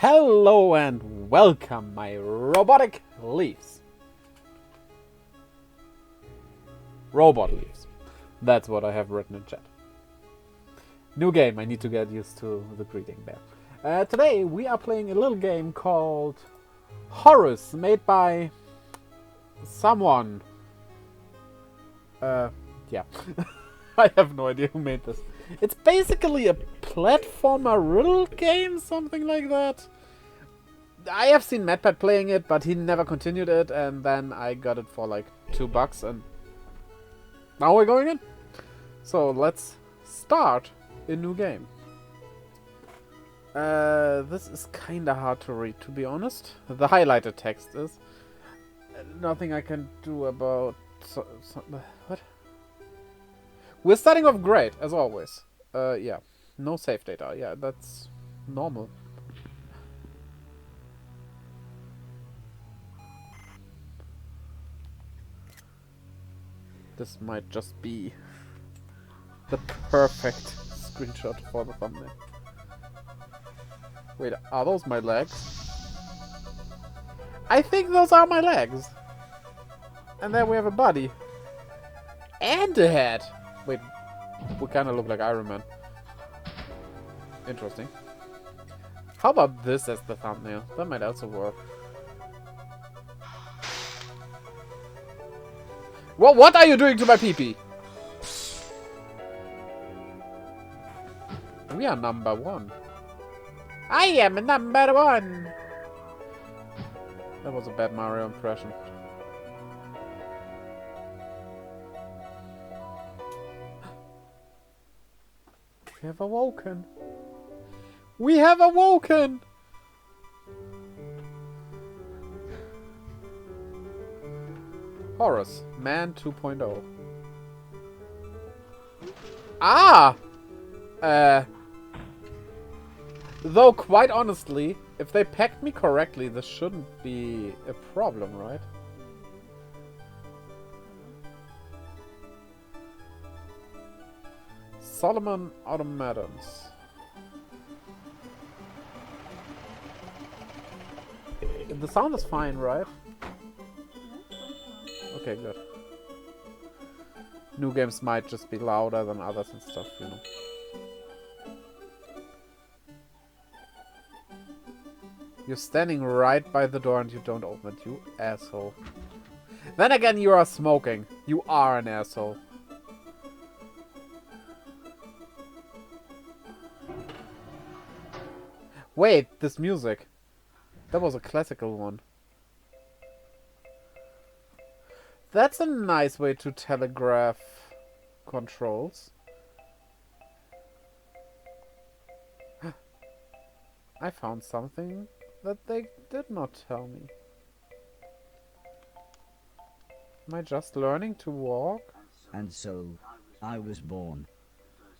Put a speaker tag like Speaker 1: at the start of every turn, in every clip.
Speaker 1: Hello and welcome, my robotic leaves. Robot leaves. That's what I have written in chat. New game, I need to get used to the greeting there. Today we are playing a little game called Horace, made by someone. Yeah. I have no idea who made this. It's basically a platformer riddle game, something like that. I have seen MadPat playing it, but he never continued it, and then I got it for like $2, and now we're going in. So let's start a new game. This is kinda hard to read, to be honest. The highlighted text is. Nothing I can do about... what? We're starting off great, as always. Yeah. No save data. Yeah, that's normal. This might just be the perfect screenshot for the thumbnail. Wait, are those my legs? I think those are my legs. And then we have a body. And a head. Wait, we kind of look like Iron Man. Interesting. How about this as the thumbnail? That might also work. Well, what are you doing to my pee-pee? We are number one. I am number one. That was a bad Mario impression. We have awoken. We have awoken! Horace, Man 2.0. Ah! Though, quite honestly, if they packed me correctly, this shouldn't be a problem, right? Solomon Automatons. The sound is fine, right? Okay, good. New games might just be louder than others and stuff, you know. You're standing right by the door and you don't open it, you asshole. Then again, you are smoking. You are an asshole. Wait, this music. That was a classical one. That's a nice way to telegraph controls. I found something that they did not tell me. Am I just learning to walk?
Speaker 2: And so, I was born.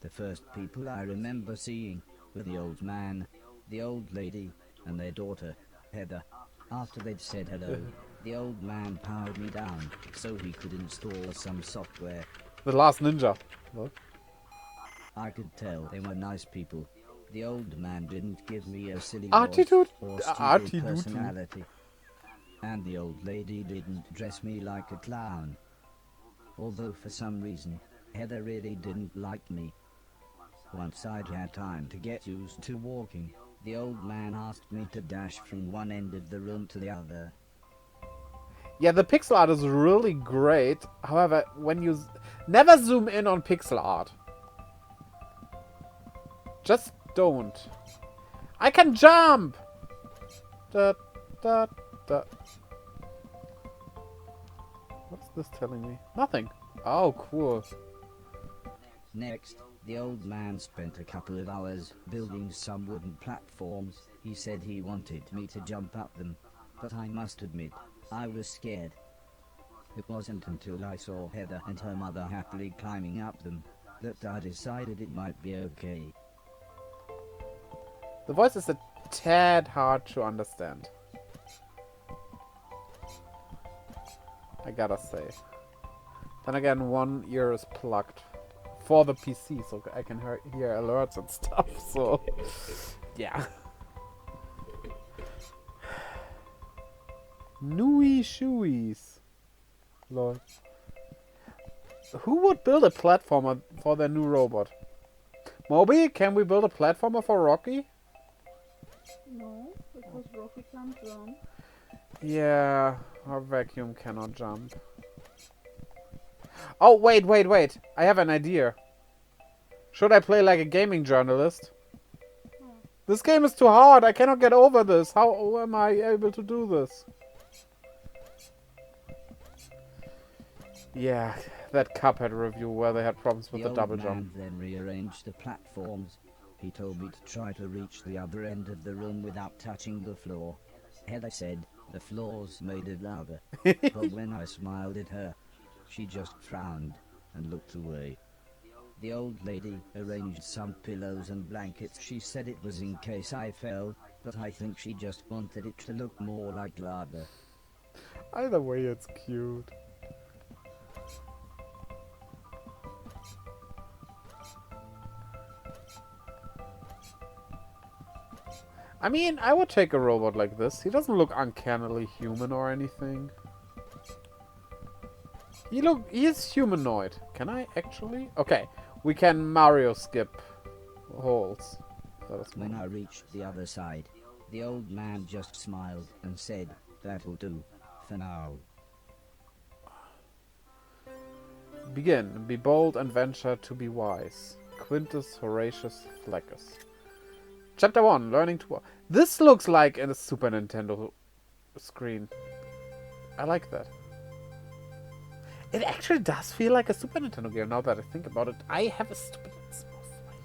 Speaker 2: The first people I remember seeing were the old man, the old lady, and their daughter, Heather. After they'd said hello, the old man powered me down so he could install some software.
Speaker 1: The Last Ninja. What?
Speaker 2: I could tell they were nice people. The old man didn't give me a silly
Speaker 1: Attitude?
Speaker 2: voice or stupid
Speaker 1: Attitude.
Speaker 2: personality. And the old lady didn't dress me like a clown. Although for some reason, Heather really didn't like me. Once I'd had time to get used to walking, the old man asked me to dash from one end of the room to the other.
Speaker 1: Yeah, the pixel art is really great. However, when you... never zoom in on pixel art. Just don't. I can jump! Da, da, da. What's this telling me? Nothing. Oh, cool.
Speaker 2: Next, the old man spent a couple of hours building some wooden platforms. He said he wanted me to jump up them, but I must admit, I was scared. It wasn't until I saw Heather and her mother happily climbing up them that I decided it might be okay.
Speaker 1: The voice is a tad hard to understand. I gotta say. Then again, one ear is plugged for the PC, so I can hear alerts and stuff, so... yeah. Nui shoeies. Lol. Who would build a platformer for their new robot? Moby, can we build a platformer for Rocky?
Speaker 3: No, because Rocky can't jump.
Speaker 1: Yeah, our vacuum cannot jump. Oh, wait. I have an idea. Should I play like a gaming journalist? This game is too hard. I cannot get over this. How am I able to do this? Yeah, that Cuphead review where they had problems with the double jump.
Speaker 2: The old man then rearranged the platforms. He told me to try to reach the other end of the room without touching the floor. Heather said the floors made it louder. But when I smiled at her, she just frowned and looked away. The old lady arranged some pillows and blankets. She said it was in case I fell, but I think she just wanted it to look more like lava.
Speaker 1: Either way, it's cute. I mean, I would take a robot like this. He doesn't look uncannily human or anything. He is humanoid. Can I actually? Okay, we can Mario skip holes.
Speaker 2: When I reached the other side, the old man just smiled and said, "That'll do, for now."
Speaker 1: Begin. Be bold and venture to be wise. Quintus Horatius Fleckus. Chapter 1. Learning to walk. This looks like a Super Nintendo screen. I like that. It actually does feel like a Super Nintendo game now that I think about it. I have a stupid small smile.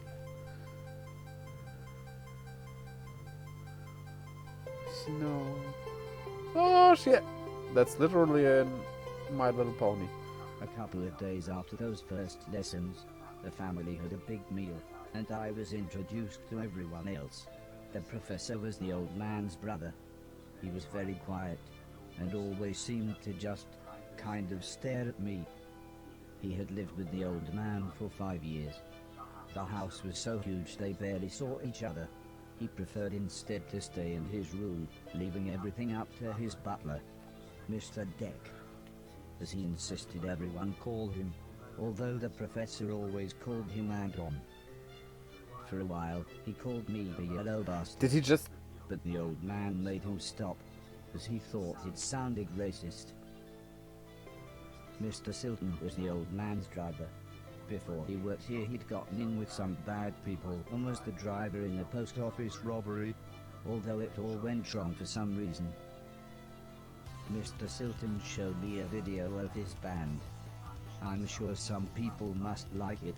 Speaker 1: Snow. Oh shit. That's literally in My Little Pony.
Speaker 2: A couple of days after those first lessons, the family had a big meal, and I was introduced to everyone else. The professor was the old man's brother. He was very quiet, and always seemed to just kind of stare at me. He had lived with the old man for 5 years. The house was so huge they barely saw each other. He preferred instead to stay in his room, leaving everything up to his butler, Mr. Deck, as he insisted everyone call him, although the professor always called him Anton. For a while, he called me the yellow bastard.
Speaker 1: Did he just...
Speaker 2: But the old man made him stop, as he thought it sounded racist. Mr. Silton was the old man's driver. Before he worked here, he'd gotten in with some bad people and was the driver in a post office robbery, although it all went wrong for some reason. Mr. Silton showed me a video of his band. I'm sure some people must like it,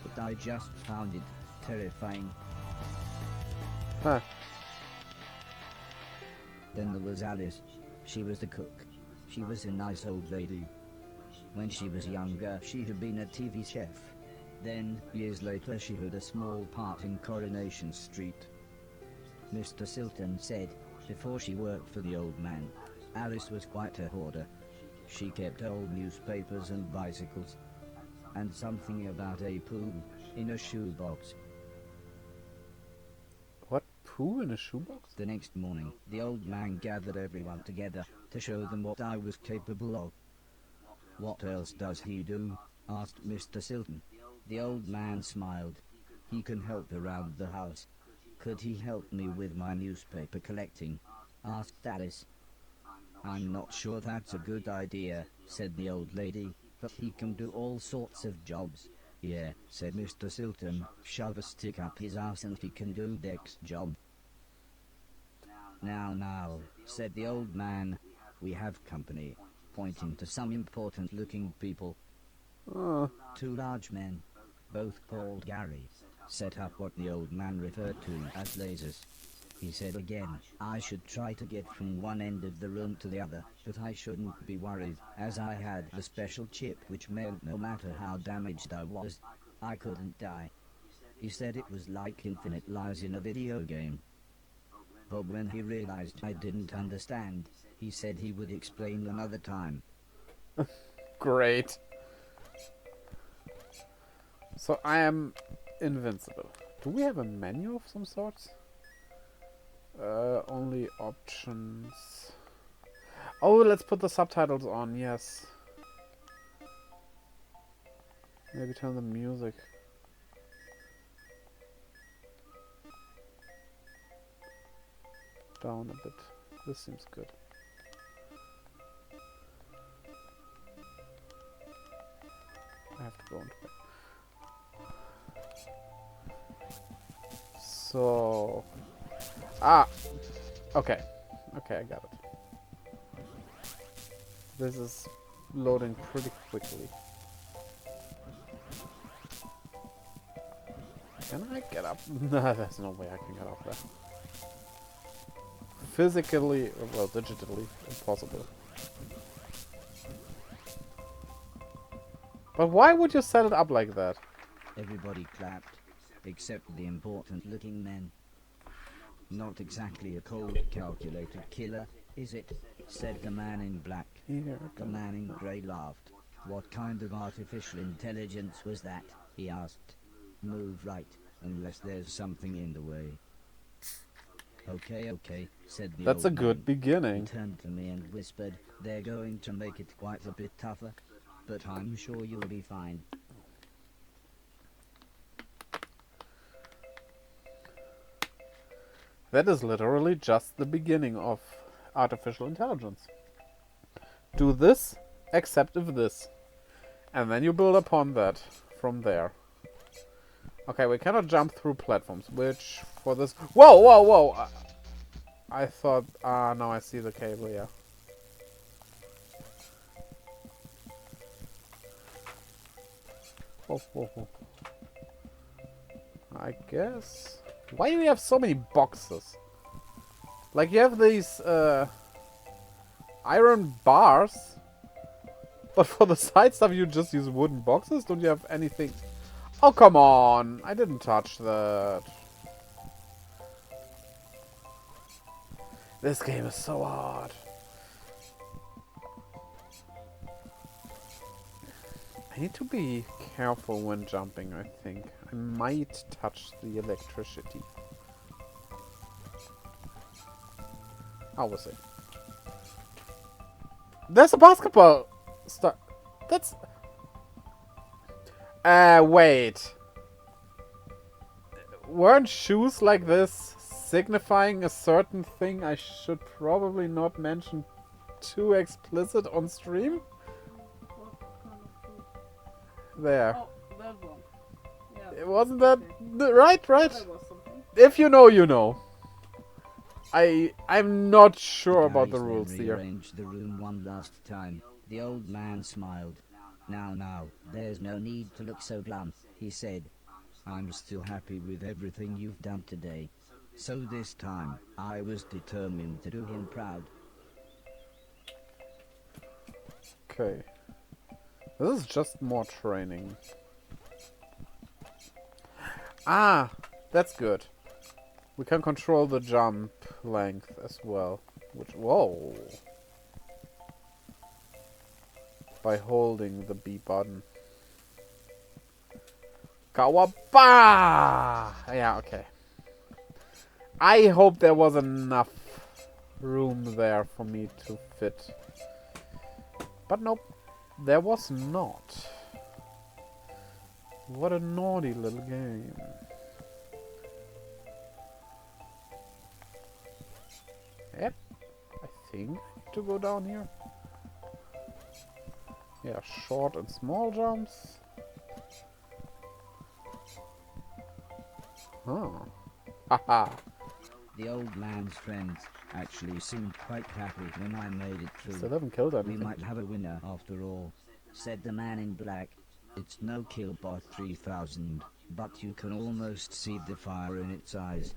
Speaker 2: but I just found it terrifying.
Speaker 1: Huh.
Speaker 2: Then there was Alice. She was the cook. She was a nice old lady. When she was younger, she had been a TV chef. Then, years later, she had a small part in Coronation Street. Mr. Silton said, before she worked for the old man, Alice was quite a hoarder. She kept old newspapers and bicycles, and something about a poo in a shoebox.
Speaker 1: What? Poo in a shoebox?
Speaker 2: The next morning, the old man gathered everyone together to show them what I was capable of. "What else does he do?" asked Mr. Silton. The old man smiled. "He can help around the house." "Could he help me with my newspaper collecting?" asked Alice. "I'm not sure that's a good idea," said the old lady, "but he can do all sorts of jobs." "Yeah," said Mr. Silton, "shove a stick up his ass and he can do Deck's job." Now, said the old man, "we have company," pointing to some important-looking people. Two large men, both called Gary, set up what the old man referred to as lasers. He said again, I should try to get from one end of the room to the other, but I shouldn't be worried, as I had a special chip which meant no matter how damaged I was, I couldn't die. He said it was like infinite lives in a video game. But when he realized I didn't understand, he said he would explain another time.
Speaker 1: Great. So I am invincible. Do we have a menu of some sorts? Only options. Oh, let's put the subtitles on, yes. Maybe turn the music down a bit. This seems good. I have to go into bed. So... Ah! Okay. Okay, I got it. This is loading pretty quickly. Can I get up? No, there's no way I can get up there. Physically, well, digitally, impossible. But why would you set it up like that?
Speaker 2: Everybody clapped, except the important-looking men. Not exactly a cold, calculated killer, is it? Said the man in black.
Speaker 1: Here,
Speaker 2: The man in grey laughed. What kind of artificial intelligence was that? He asked. Move right, unless there's something in the way. Okay, okay, said the
Speaker 1: that's a
Speaker 2: old
Speaker 1: good
Speaker 2: man. He
Speaker 1: beginning.
Speaker 2: turned to me and whispered, they're going to make it quite a bit tougher, but I'm sure you'll be fine.
Speaker 1: That is literally just the beginning of artificial intelligence. Do this, except if this. And then you build upon that from there. Okay, we cannot jump through platforms, which for this... Whoa, whoa, whoa! I thought... Ah, now I see the cable, yeah. Whoa, whoa, whoa. I guess... Why do we have so many boxes? Like, you have these, iron bars, but for the side stuff you just use wooden boxes? Don't you have anything? Oh, come on! I didn't touch that. This game is so hard. I need to be careful when jumping, I think. I might touch the electricity. I will see. There's a basketball star. That's... wait. Weren't shoes like this signifying a certain thing I should probably not mention too explicit on stream?
Speaker 3: What kind of food?
Speaker 1: There.
Speaker 3: Oh, that one. Yeah.
Speaker 1: It wasn't that...
Speaker 3: Okay.
Speaker 1: Right?
Speaker 3: That was something.
Speaker 1: If you know, you know. I'm not sure about the
Speaker 2: guys then
Speaker 1: rules here.
Speaker 2: rearranged the room one last time. The old man smiled. Now, there's no need to look so glum, he said. I'm still happy with everything you've done today. So this time, I was determined to do him proud.
Speaker 1: Okay. This is just more training. Ah, that's good. We can control the jump length as well. Which, whoa. By holding the B button. Kawaba! Yeah, okay. I hope there was enough room there for me to fit. But nope, there was not. What a naughty little game. Yep, I think I need to go down here. Yeah, short and small jumps. Huh. Haha.
Speaker 2: The old man's friends actually seemed quite happy when I made it through.
Speaker 1: Still haven't killed
Speaker 2: We
Speaker 1: anything.
Speaker 2: might have a winner after all, said the man in black. It's no Killbot 3000, but you can almost see the fire in its eyes.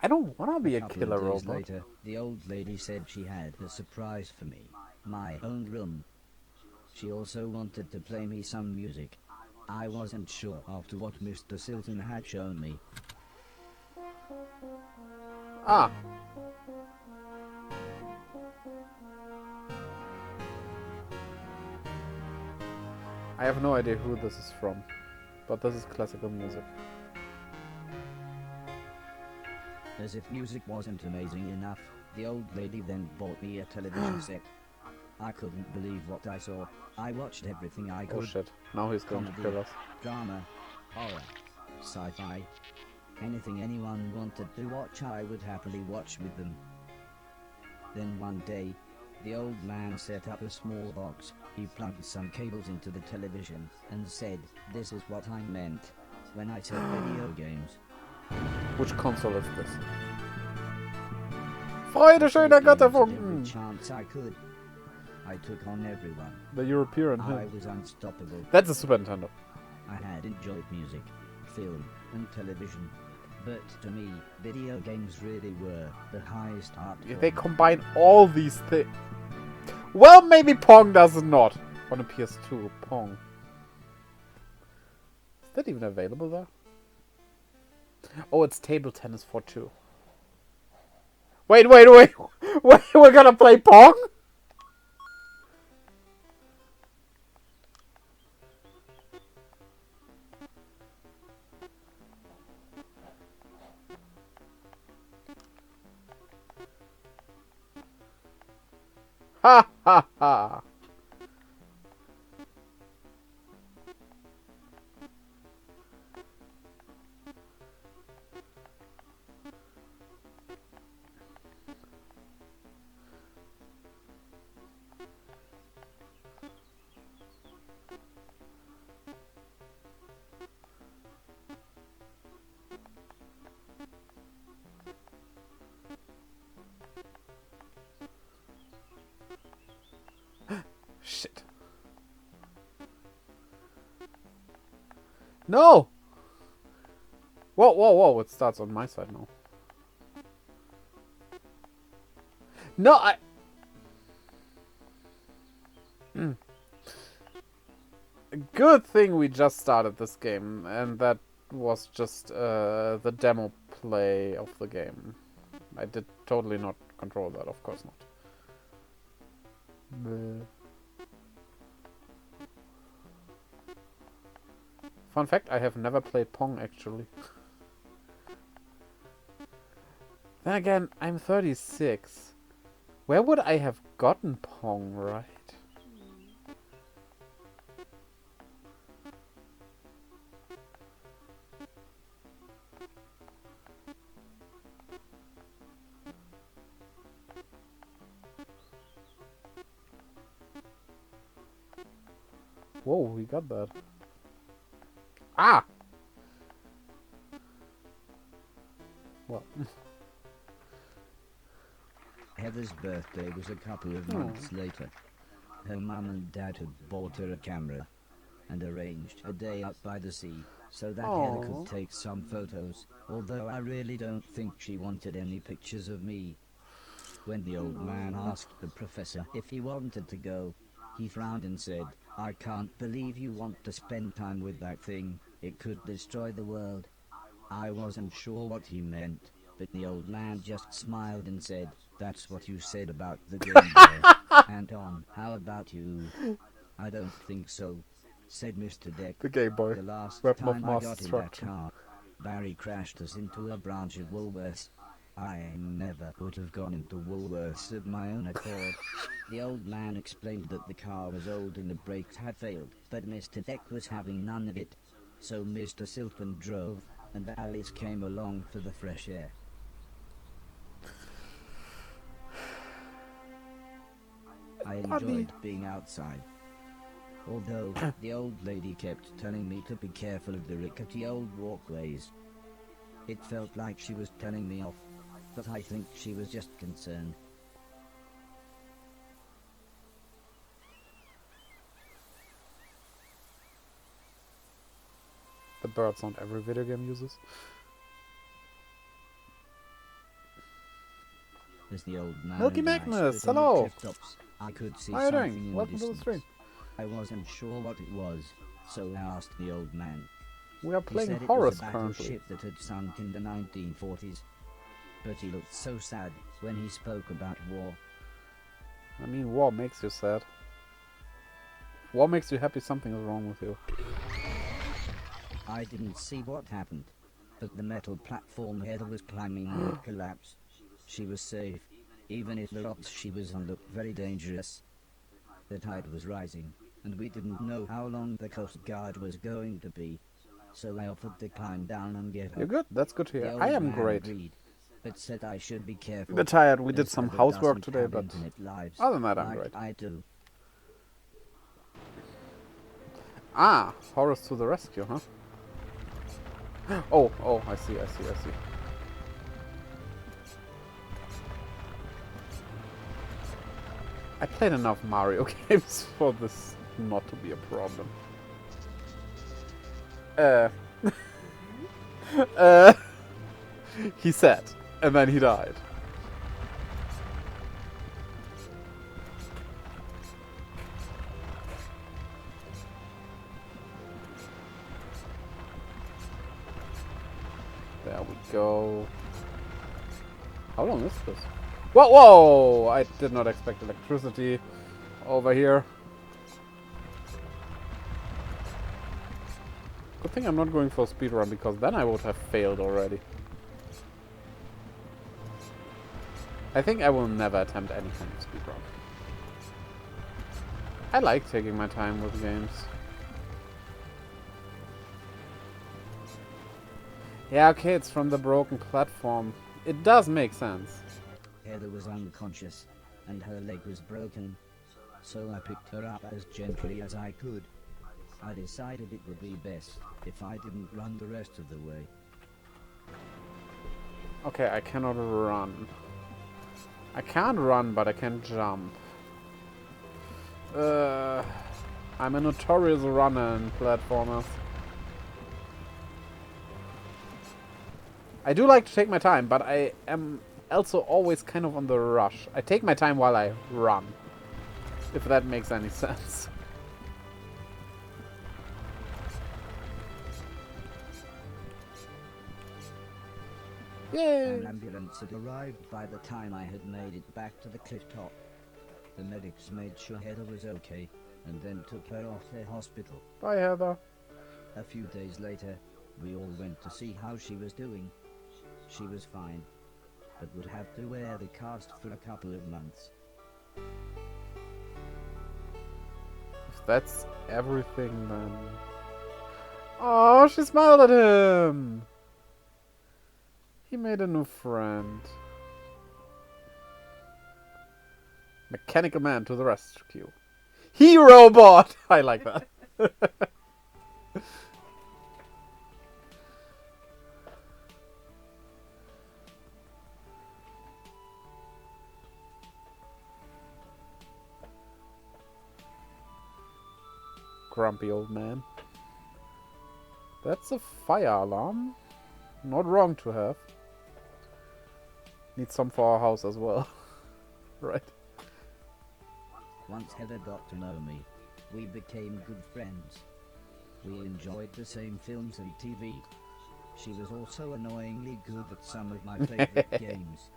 Speaker 1: I don't wanna be a
Speaker 2: Couple
Speaker 1: killer
Speaker 2: of days
Speaker 1: robot.
Speaker 2: later, the old lady said she had a surprise for me. My own room. She also wanted to play me some music. I wasn't sure after what Mr. Silton had shown me.
Speaker 1: Ah. I have no idea who this is from, but this is classical music.
Speaker 2: As if music wasn't amazing enough, The old lady then bought me a television set. I couldn't believe what I saw. I watched everything I
Speaker 1: Oh
Speaker 2: could.
Speaker 1: shit. Now he's going to
Speaker 2: Comedy,
Speaker 1: kill us.
Speaker 2: drama, horror, sci-fi. Anything anyone wanted to watch I would happily watch with them. Then one day, the old man set up a small box. He plugged some cables into the television and said, "This is what I meant when I said video games."
Speaker 1: Which console is this? Freude, schöner
Speaker 2: Every
Speaker 1: Götterfunken!
Speaker 2: chance I could. I took on everyone.
Speaker 1: The European
Speaker 2: I
Speaker 1: him.
Speaker 2: was unstoppable.
Speaker 1: That's a Super Nintendo.
Speaker 2: I had enjoyed music, film, and television. But to me, video games really were the highest art form.
Speaker 1: They combine all these things. Well, maybe Pong does not. On a PS2, Pong. Is that even available there? Oh, it's table tennis for two. Wait. Wait, we're gonna play Pong? Ha ha ha. Shit. No! Whoa, it starts on my side now. No, Good thing we just started this game, and that was just the demo play of the game. I did totally not control that, of course not. Bleh. Fun fact, I have never played Pong actually. Then again, I'm 36. Where would I have gotten Pong, right? Whoa, we got that. Ah! Well.
Speaker 2: Heather's birthday was a couple of months later. Her mum and dad had bought her a camera and arranged a day out by the sea so that Heather could take some photos, although I really don't think she wanted any pictures of me. When the old man asked the professor if he wanted to go, he frowned and said, "I can't believe you want to spend time with that thing. It could destroy the world." I wasn't sure what he meant, but the old man just smiled and said, "That's what you said about the Game Boy." "Anton, how about you?" "I don't think so," said Mr. Deck.
Speaker 1: The Game Boy.
Speaker 2: "The last
Speaker 1: Weapon of
Speaker 2: time I
Speaker 1: mass
Speaker 2: got in that
Speaker 1: destruction.
Speaker 2: car, Barry crashed us into a branch of Woolworths. I never would have gone into Woolworths of my own accord." The old man explained that the car was old and the brakes had failed, but Mr. Deck was having none of it. So Mr. Silton drove, and Alice came along for the fresh air. I enjoyed being outside. Although the old lady kept telling me to be careful of the rickety old walkways. It felt like she was telling me off, but I think she was just concerned.
Speaker 1: The birds not every video game uses.
Speaker 2: As the old man
Speaker 1: Milky
Speaker 2: and I
Speaker 1: Magnus,
Speaker 2: stood on the
Speaker 1: hello.
Speaker 2: cliff-tops, I could see
Speaker 1: How are you
Speaker 2: something
Speaker 1: doing?
Speaker 2: in
Speaker 1: Welcome to the
Speaker 2: distance.
Speaker 1: stream.
Speaker 2: I wasn't sure what it was, so I asked the old man.
Speaker 1: We are
Speaker 2: He
Speaker 1: playing
Speaker 2: said it
Speaker 1: Horace
Speaker 2: was a
Speaker 1: currently.
Speaker 2: battleship that had sunk in the 1940s. But he looked so sad when he spoke about war.
Speaker 1: I mean, war makes you sad. War makes you happy, something is wrong with you.
Speaker 2: I didn't see what happened, but the metal platform Heather was climbing would collapse. She was safe, Even if the rocks she was on looked very dangerous. The tide was rising, and we didn't know how long the Coast Guard was going to be. So I offered to climb down and get her.
Speaker 1: You're good. That's good to
Speaker 2: The
Speaker 1: hear.
Speaker 2: old
Speaker 1: I am
Speaker 2: man
Speaker 1: great.
Speaker 2: agreed, but said I should be careful.
Speaker 1: A bit tired. We did
Speaker 2: as
Speaker 1: some
Speaker 2: Heather
Speaker 1: housework
Speaker 2: doesn't
Speaker 1: today,
Speaker 2: have
Speaker 1: but
Speaker 2: internet lives
Speaker 1: other than that, I'm
Speaker 2: like
Speaker 1: great.
Speaker 2: I do.
Speaker 1: Ah, Horace to the rescue, huh? Oh, I see. I played enough Mario games for this not to be a problem. He said, and then he died. There we go. How long is this? Whoa! I did not expect electricity over here. Good thing I'm not going for a speedrun, because then I would have failed already. I think I will never attempt any kind of speedrun. I like taking my time with games. Yeah, okay, it's from the broken platform. It does make sense.
Speaker 2: Heather was unconscious, and her leg was broken. So I picked her up as gently as I could. I decided it would be best if I didn't run the rest of the way.
Speaker 1: Okay, I cannot run. I can't run, but I can jump. I'm a notorious runner in platformers. I do like to take my time, but I am also always kind of on the rush. I take my time while I run, if that makes any sense. Yay!
Speaker 2: An ambulance had arrived by the time I had made it back to the cliff top. The medics made sure Heather was okay, and then took her off to hospital.
Speaker 1: Bye, Heather.
Speaker 2: A few days later, we all went to see how she was doing. She was fine, but would have to wear the cast for a couple of months.
Speaker 1: If that's everything, then... Oh, she smiled at him! He made a new friend. Mechanical man to the rescue. Hero bot! I like that. Grumpy old man. That's a fire alarm. Not wrong to have. Need some for our house as well. Right.
Speaker 2: Once Heather got to know me, we became good friends. We enjoyed the same films and TV. She was also annoyingly good at some of my favorite games.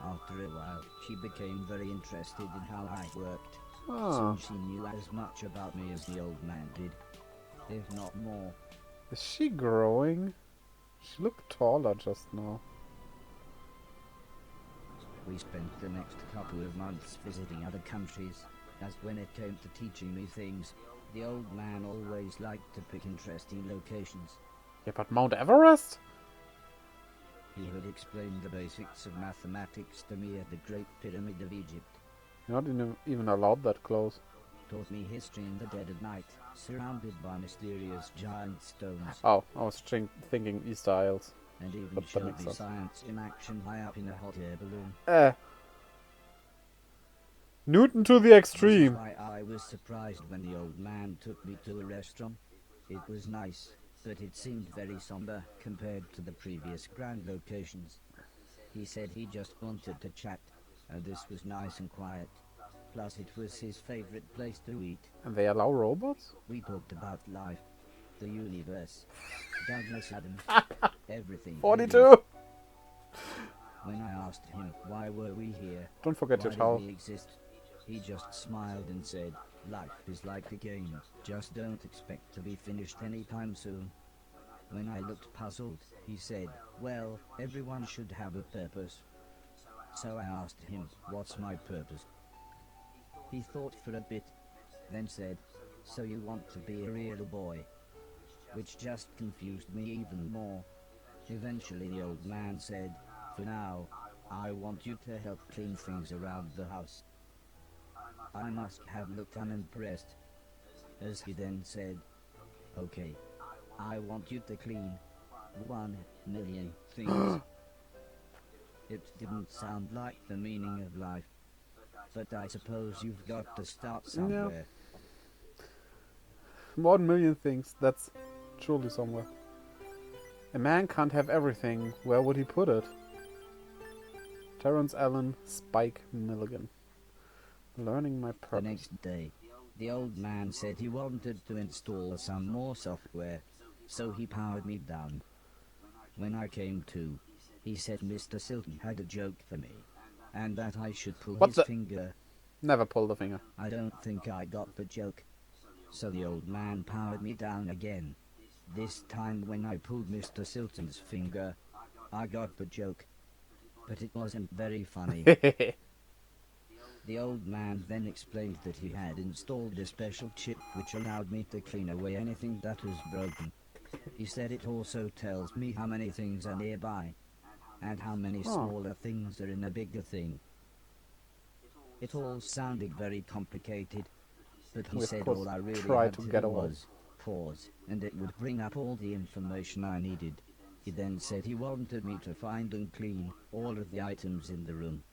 Speaker 2: After a while, she became very interested in how I worked.
Speaker 1: Oh.
Speaker 2: Soon she knew as much about me as the old man did, if not more.
Speaker 1: Is she growing? She looked taller just now.
Speaker 2: We spent the next couple of months visiting other countries, as when it came to teaching me things, the old man always liked to pick interesting locations.
Speaker 1: Yeah, but Mount Everest?
Speaker 2: He had explained the basics of mathematics to me at the Great Pyramid of Egypt.
Speaker 1: You're not even allowed that close.
Speaker 2: Taught me history in the dead of night, surrounded by mysterious giant stones.
Speaker 1: Oh, I was thinking Easter Isles.
Speaker 2: And even
Speaker 1: But that
Speaker 2: showed
Speaker 1: makes
Speaker 2: me
Speaker 1: sense.
Speaker 2: science in action high up in a hot air balloon.
Speaker 1: Newton to the
Speaker 2: This is
Speaker 1: extreme.
Speaker 2: why I was surprised when the old man took me to a restaurant. It was nice, but it seemed very somber compared to the previous grand locations. He said he just wanted to chat, and this was nice and quiet. Plus it was his favorite place to eat.
Speaker 1: And they allow robots?
Speaker 2: We talked about life, the universe, Douglas Adams, everything.
Speaker 1: 42!
Speaker 2: When I asked him why were we here,
Speaker 1: Don't forget
Speaker 2: why
Speaker 1: your
Speaker 2: did
Speaker 1: towel.
Speaker 2: we exist, he just smiled and said, life is like a game, just don't expect to be finished anytime soon. When I looked puzzled, he said, well, everyone should have a purpose. So I asked him, what's my purpose? He thought for a bit, then said, so you want to be a real boy? Which just confused me even more. Eventually the old man said, for now, I want you to help clean things around the house. I must have looked unimpressed, as he then said, okay, I want you to clean 1,000,000 things. It didn't sound like the meaning of life, but I suppose you've got to start somewhere.
Speaker 1: 1,000,000 things. That's truly somewhere. A man can't have everything. Where would he put it? Terrence Allen, Spike Milligan. Learning my
Speaker 2: The
Speaker 1: purpose.
Speaker 2: next day, the old man said he wanted to install some more software, so he powered me down. When I came to, he said Mr. Silton had a joke for me, and that I should pull
Speaker 1: What
Speaker 2: his
Speaker 1: the-
Speaker 2: finger.
Speaker 1: Never pull the finger.
Speaker 2: I don't think I got the joke. So the old man powered me down again. This time when I pulled Mr. Silton's finger, I got the joke. But it wasn't very funny. The old man then explained that he had installed a special chip which allowed me to clean away anything that was broken. He said it also tells me how many things are nearby, and how many smaller things are in a bigger thing. It all sounded very complicated, but he
Speaker 1: We, of
Speaker 2: said
Speaker 1: course,
Speaker 2: all I really
Speaker 1: tried
Speaker 2: had
Speaker 1: to
Speaker 2: to
Speaker 1: get
Speaker 2: do
Speaker 1: away.
Speaker 2: was pause, and it would bring up all the information I needed. He then said he wanted me to find and clean all of the items in the room.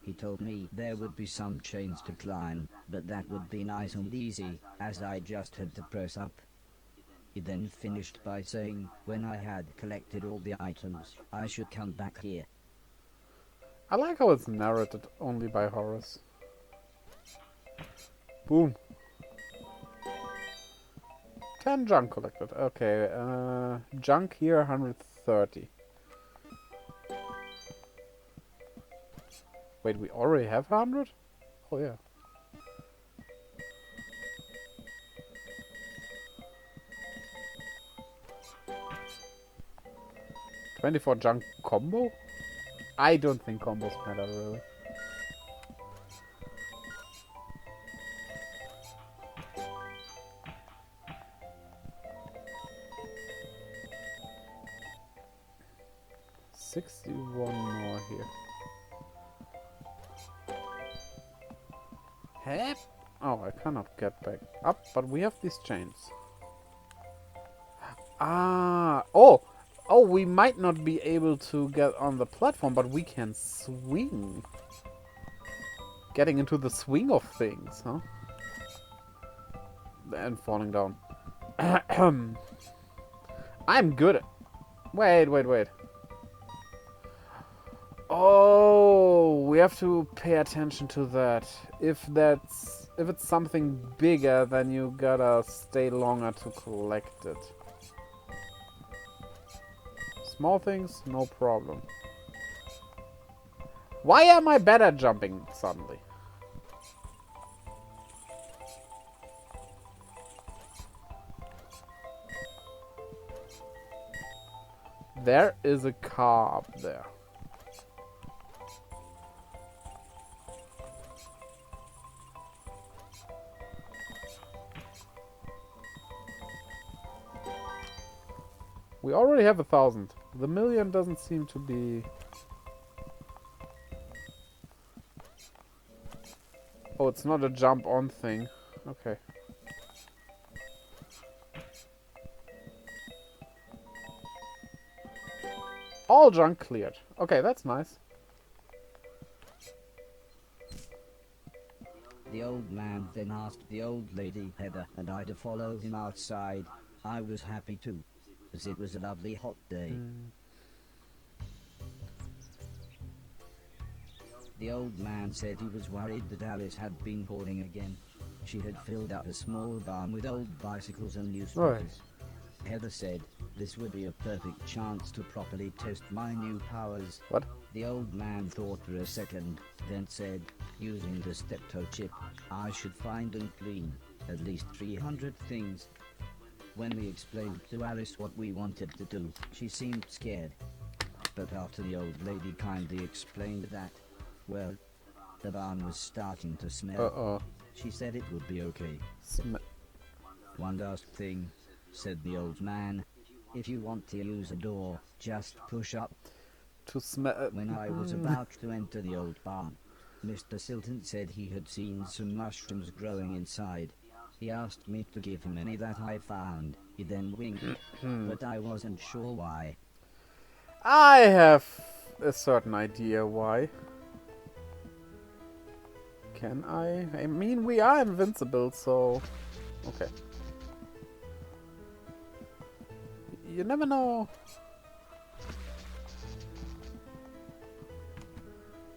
Speaker 2: He told me there would be some chains to climb, but that would be nice and easy, as I just had to press up. He then finished by saying, when I had collected all the items, I should come back here.
Speaker 1: I like how it's narrated only by Horace. Boom. 10 junk collected. Okay, junk here 130. Wait, we already have 100? Oh yeah. $24 junk combo? I don't think combos matter really. $61 more here. Hep? Oh, I cannot get back up, but we have these chains. Ah, oh, we might not be able to get on the platform, but we can swing. Getting into the swing of things, huh? And falling down. I'm good at... Wait. Oh, we have to pay attention to that. If it's something bigger, then you gotta stay longer to collect it. Small things, no problem. Why am I bad at jumping suddenly? There is a car up there. We already have 1,000. The million doesn't seem to be... Oh, it's not a jump on thing. Okay. All junk cleared. Okay, that's nice.
Speaker 2: The old man then asked the old lady Heather and I to follow him outside. I was happy too, as it was a lovely hot day. The old man said he was worried that Alice had been hoarding again. She had filled up a small barn with old bicycles and newspapers. Heather said this would be a perfect chance to properly test my new powers.
Speaker 1: What?
Speaker 2: The old man thought for a second, then said, using the steptoe chip, I should find and clean at least 300 things. When we explained to Alice what we wanted to do, she seemed scared. But after the old lady kindly explained that, well, the barn was starting to smell,
Speaker 1: Uh-oh.
Speaker 2: she said it would be okay. One last thing, said the old man. If you want to use a door, just push up.
Speaker 1: To smell.
Speaker 2: When I was about to enter the old barn, Mr. Silton said he had seen some mushrooms growing inside. He asked me to give him any that I found. He then winked, but I wasn't sure why.
Speaker 1: I have a certain idea why. Can I? I mean, we are invincible, so... Okay. You never know.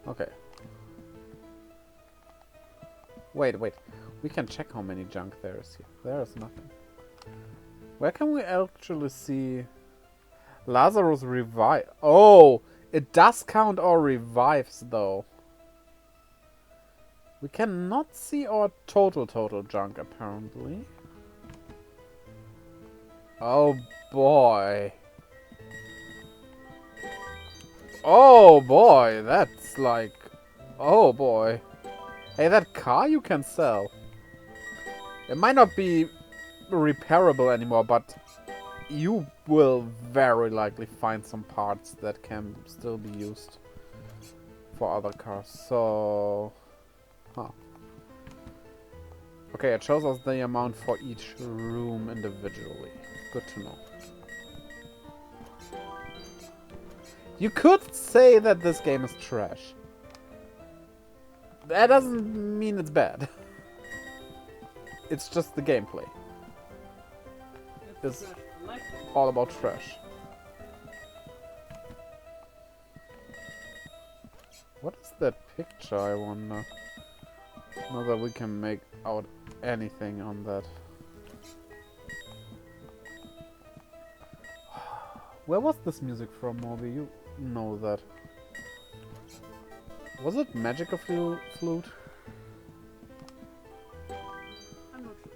Speaker 1: Okay. Wait. We can check how many junk there is here. There is nothing. Where can we actually see... Lazarus revive? Oh! It does count our revives, though. We cannot see our total junk, apparently. Oh, boy. Oh, boy. That's like... Oh, boy. Hey, that car you can sell. It might not be repairable anymore, but you will very likely find some parts that can still be used for other cars. So... Huh. Okay, it shows us the amount for each room individually. Good to know. You could say that this game is trash. That doesn't mean it's bad. It's just the gameplay. It's all about trash. What is that picture, I wonder? Not that we can make out anything on that. Where was this music from, Moby? You know that. Was it Magical Flute?
Speaker 3: I'm not sure.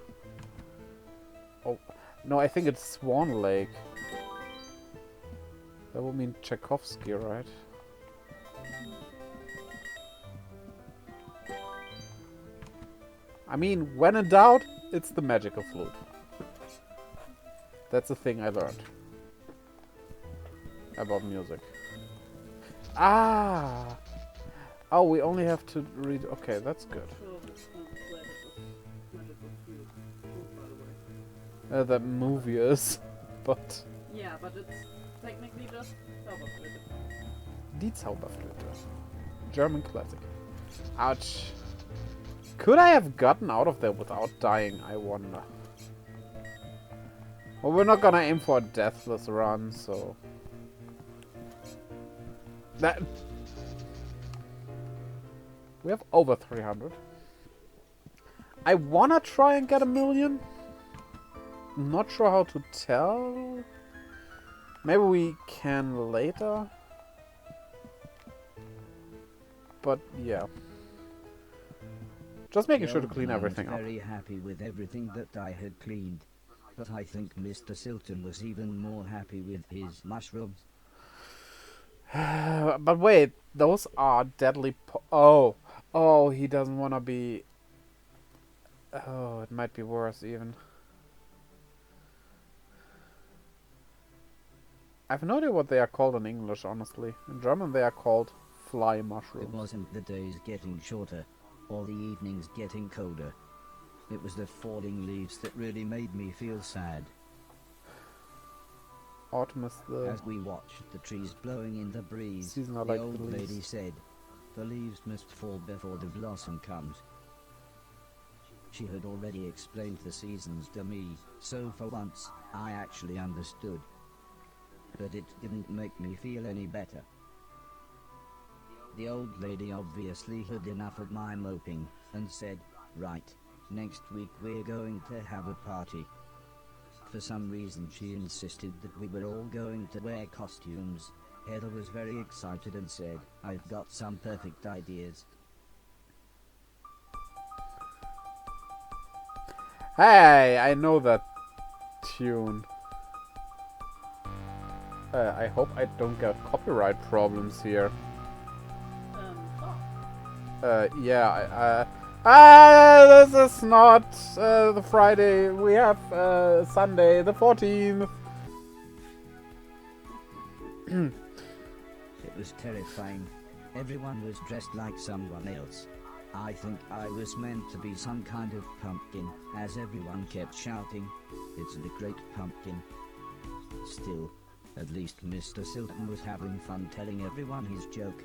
Speaker 1: Oh, no, I think it's Swan Lake. That would mean Tchaikovsky, right? I mean, when in doubt, it's the Magical Flute. That's the thing I learned about music. Ah! Oh, we only have to read... Okay, that's good.
Speaker 3: Sure, it's not glad it was Magical Flute, by the way.
Speaker 1: That movie is, but...
Speaker 3: Yeah, but it's technically just Zauberflöte.
Speaker 1: Die Zauberflöte. German classic. Ouch. Could I have gotten out of there without dying, I wonder. Well, we're not gonna aim for a deathless run, so... That... We have over 300. I wanna try and get 1,000,000. Not sure how to tell. Maybe we can later. But yeah. Just making sure to clean everything up.
Speaker 2: Very happy with everything that I had cleaned. But I think Mr. Silton was even more happy with his mushrooms.
Speaker 1: But wait, those are deadly Oh, he doesn't want to be... Oh, it might be worse even. I have no idea what they are called in English, honestly. In German they are called fly mushrooms.
Speaker 2: It wasn't the days getting shorter, or the evenings getting colder. It was the falling leaves that really made me feel sad.
Speaker 1: Autumn is the...
Speaker 2: As we watched the trees blowing in the breeze,
Speaker 1: Season I
Speaker 2: the
Speaker 1: like
Speaker 2: old
Speaker 1: the leaves.
Speaker 2: lady said, "The leaves must fall before the blossom comes." She had already explained the seasons to me, so for once, I actually understood. But it didn't make me feel any better. The old lady obviously had enough of my moping, and said, "Right, next week we're going to have a party." For some reason she insisted that we were all going to wear costumes. Heather was very excited and said, "I've got some perfect ideas."
Speaker 1: Hey, I know that tune. I hope I don't get copyright problems here. Yeah, this is not the Friday. We have Sunday, the 14th.
Speaker 2: It was terrifying. Everyone was dressed like someone else. I think I was meant to be some kind of pumpkin, as everyone kept shouting, "It's the Great Pumpkin." Still, at least Mr. Silton was having fun telling everyone his joke.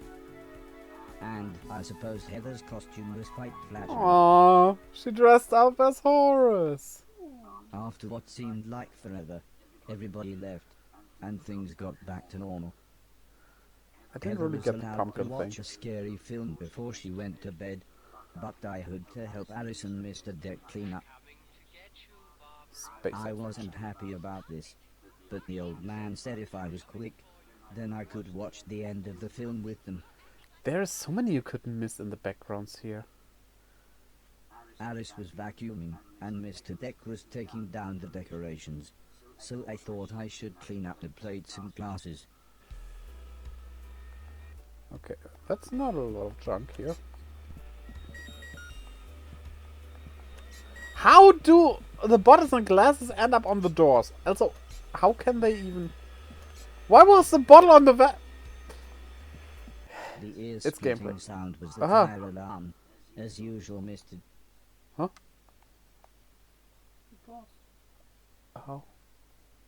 Speaker 2: And I suppose Heather's costume was quite flattering.
Speaker 1: Aww, she dressed up as Horace.
Speaker 2: After what seemed like forever, everybody left, and things got back to normal.
Speaker 1: I didn't
Speaker 2: Heather
Speaker 1: really
Speaker 2: was
Speaker 1: get the
Speaker 2: allowed
Speaker 1: pumpkin
Speaker 2: to
Speaker 1: thing.
Speaker 2: watch a scary film before she went to bed, but I had to help Alice and Mr. Deck clean up.
Speaker 1: Space
Speaker 2: I wasn't happy about this, but the old man said if I was quick, then I could watch the end of the film with them.
Speaker 1: There are so many you couldn't miss in the backgrounds here.
Speaker 2: Alice was vacuuming, and Mr. Deck was taking down the decorations, so I thought I should clean up the plates and glasses.
Speaker 1: Okay, that's not a lot of junk here. How do the bottles and glasses end up on the doors? Also, how can they even... Why was the bottle on the
Speaker 2: The
Speaker 1: It's gameplay.
Speaker 2: ear-splitting sound was the
Speaker 1: Aha.
Speaker 2: fire alarm. As usual, Mr.
Speaker 1: Huh?
Speaker 3: Pause.
Speaker 1: Oh.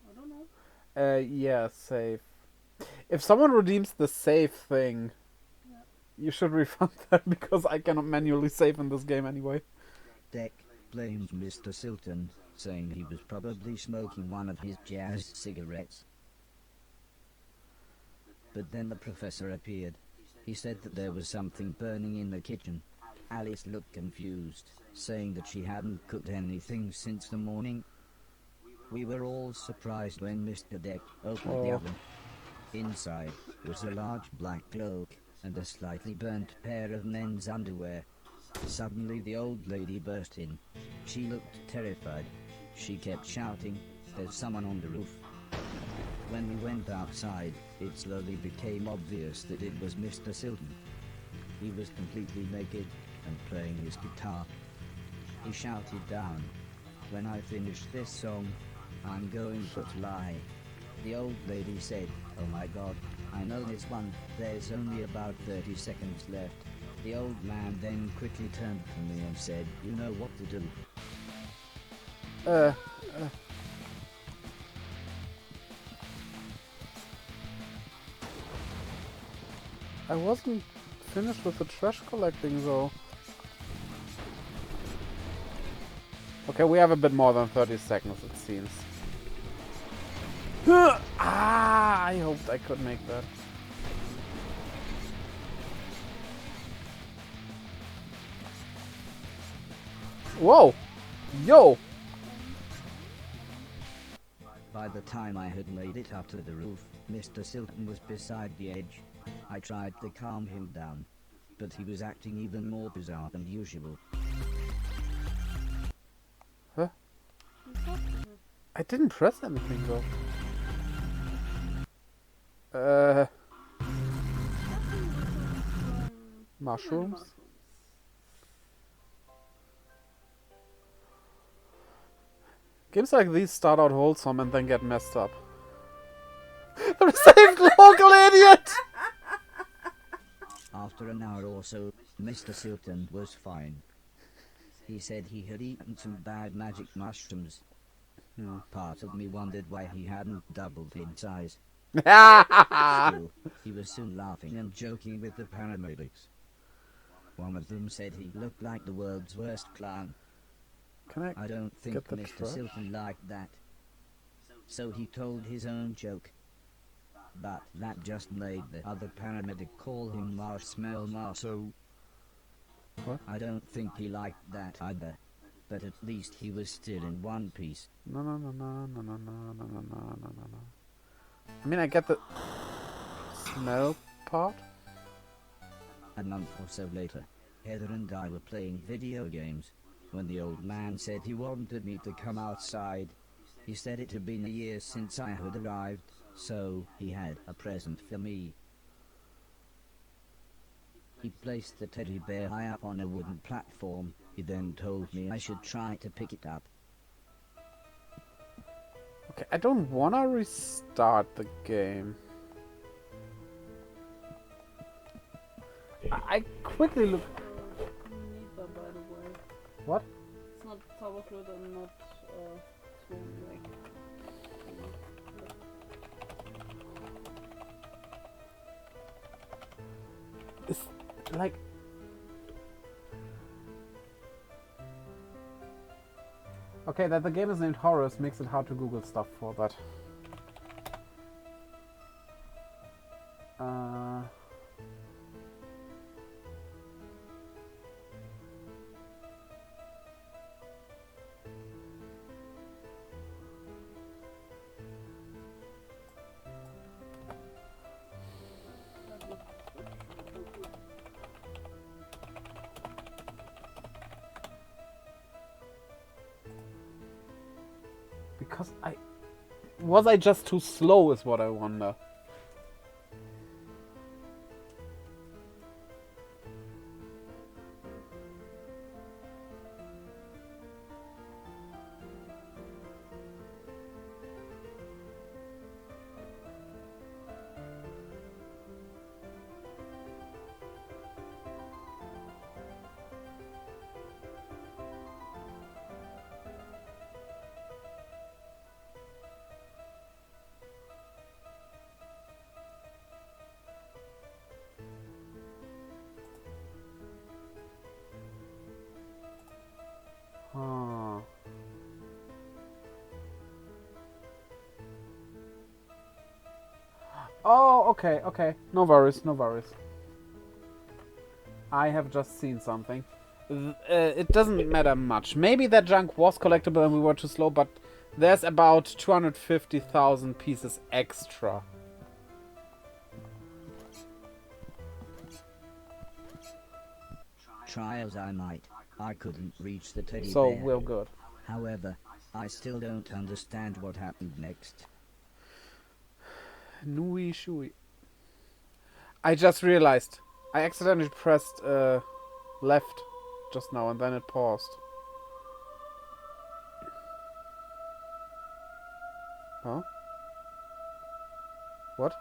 Speaker 3: I don't know.
Speaker 1: Yeah, save. If someone redeems the save thing,
Speaker 3: Yeah.
Speaker 1: you should refund that because I cannot manually save in this game anyway.
Speaker 2: Deck blamed Mr. Silton, saying he was probably smoking one of his jazz cigarettes. But then the professor appeared. He said that there was something burning in the kitchen. Alice looked confused, saying that she hadn't cooked anything since the morning. We were all surprised when Mr. Deck opened the oven. Inside was a large black cloak and a slightly burnt pair of men's underwear. Suddenly the old lady burst in. She looked terrified. She kept shouting, "There's someone on the roof." When we went outside, it slowly became obvious that it was Mr. Silton. He was completely naked and playing his guitar. He shouted down, "When I finish this song, I'm going to fly." The old lady said, "Oh my God, I know this one, there's only about 30 seconds left." The old man then quickly turned to me and said, "You know what to do."
Speaker 1: I wasn't finished with the trash collecting though. Okay, we have a bit more than 30 seconds it seems. I hoped I could make that. Whoa! Yo!
Speaker 2: By the time I had made it up to the roof, Mr. Silton was beside the edge. I tried to calm him down, but he was acting even more bizarre than usual.
Speaker 1: Huh? I didn't press anything though. Mushrooms? Games like these start out wholesome and then get messed up. The saved local idiot!
Speaker 2: After an hour or so, Mr. Silton was fine. He said he had eaten some bad magic mushrooms. Part of me wondered why he hadn't doubled in size. Still, he was soon laughing and joking with the paramedics. One of them said he looked like the world's worst clown.
Speaker 1: Can
Speaker 2: I don't think
Speaker 1: get the
Speaker 2: Mr.
Speaker 1: trash?
Speaker 2: Silton liked that. So he told his own joke. But that just made the other paramedic call him Marshmallow Marso.
Speaker 1: What?
Speaker 2: I don't think he liked that either. But at least he was still in one piece.
Speaker 1: No, no, no, no, no, no, no, no, no, no, no, no. I mean, I get the smell part.
Speaker 2: A month or so later, Heather and I were playing video games when the old man said he wanted me to come outside. He said it had been a year since I had arrived, so he had a present for me. He placed the teddy bear high up on a wooden platform. He then told me I should try to pick it up.
Speaker 1: Okay, I don't wanna restart the game. I quickly look.
Speaker 3: Neither, by the way.
Speaker 1: What?
Speaker 3: It's not tower fluid and not twin like.
Speaker 1: It's like. Okay, that the game is named Horace makes it hard to Google stuff for that. Because was I just too slow is what I wonder. Huh. Oh, okay, okay. No worries, no worries. I have just seen something. It doesn't matter much. Maybe that junk was collectible and we were too slow, but there's about 250,000 pieces extra.
Speaker 2: Try as I might, I couldn't reach the teddy
Speaker 1: So
Speaker 2: bear.
Speaker 1: we're good.
Speaker 2: However, I still don't understand what happened next.
Speaker 1: Nui shui. I just realized. I accidentally pressed left just now and then it paused. Huh? What?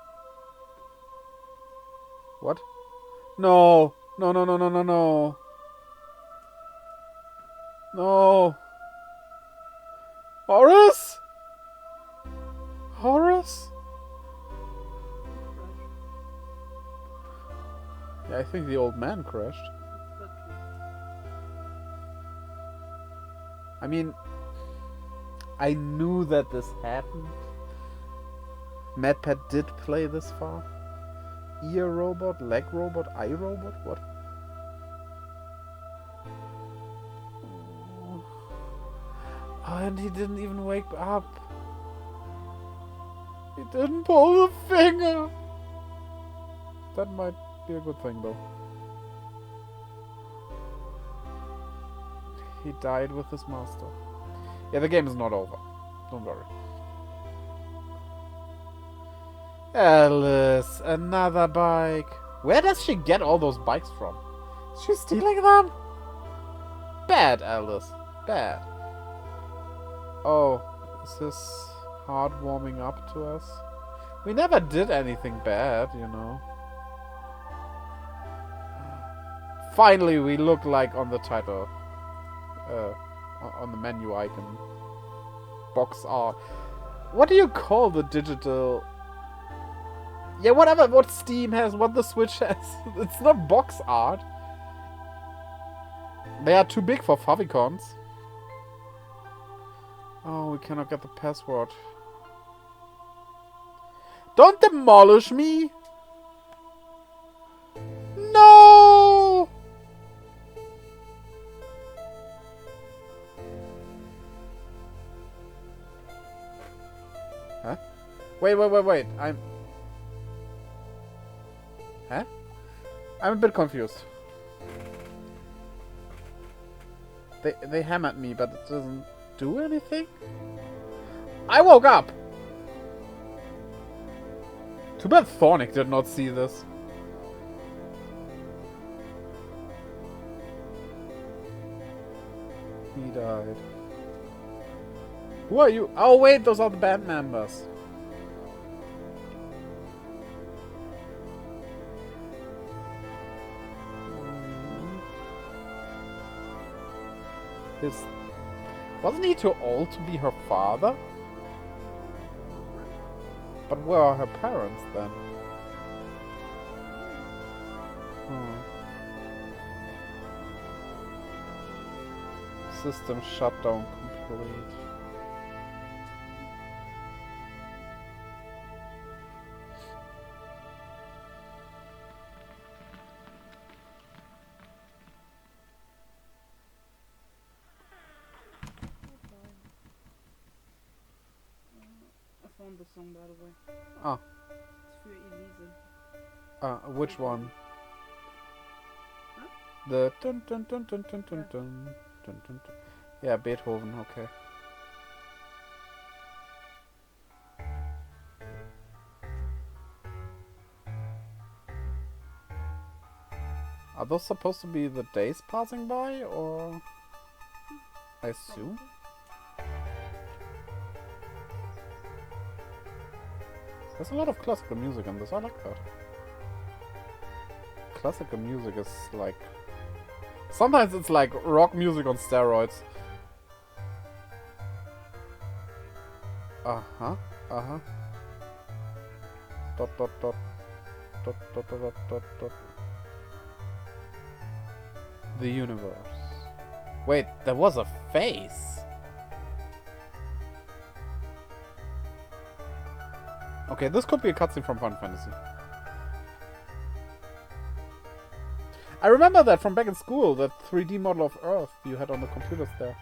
Speaker 1: What? No! No, no, no, no, no, no. No. Horace? Horace? Yeah, I think the old man crashed. I mean, I knew that this happened. MadPat did play this far. Ear robot, leg robot, eye robot? What? Oh, and he didn't even wake up. He didn't pull the finger. That might be a good thing, though. He died with his master. Yeah, the game is not over. Don't worry. Alice, another bike. Where does she get all those bikes from? Is she stealing them? Bad, Alice. Bad. Oh, is this heart warming up to us? We never did anything bad, you know. Finally, we look like on the title. On the menu icon. Box art. What do you call the digital... Yeah, whatever, what Steam has, what the Switch has. It's not box art. They are too big for favicons. Oh, we cannot get the password. Don't demolish me! No! Huh? Wait. Huh? I'm a bit confused. They hammered me, but it doesn't do anything? I woke up! Too bad Thornick did not see this. He died. Who are you? Oh wait, those are the band members. His... Wasn't he too old to be her father? But where are her parents then? System shutdown complete.
Speaker 3: I found the song, by the way.
Speaker 1: Ah.
Speaker 3: It's für Elise.
Speaker 1: Which one?
Speaker 3: Huh?
Speaker 1: The dun dun dun dun dun dun dun dun dun. Yeah, Beethoven. Okay. Are those supposed to be the days passing by, or I assume? There's a lot of classical music in this. I like that. Classical music is like... Sometimes it's like rock music on steroids. Uh-huh. Uh-huh. Dot dot dot. Dot dot dot dot dot dot. The universe. Wait, there was a face. Okay, this could be a cutscene from Final Fantasy. I remember that from back in school, that 3D model of Earth you had on the computers there.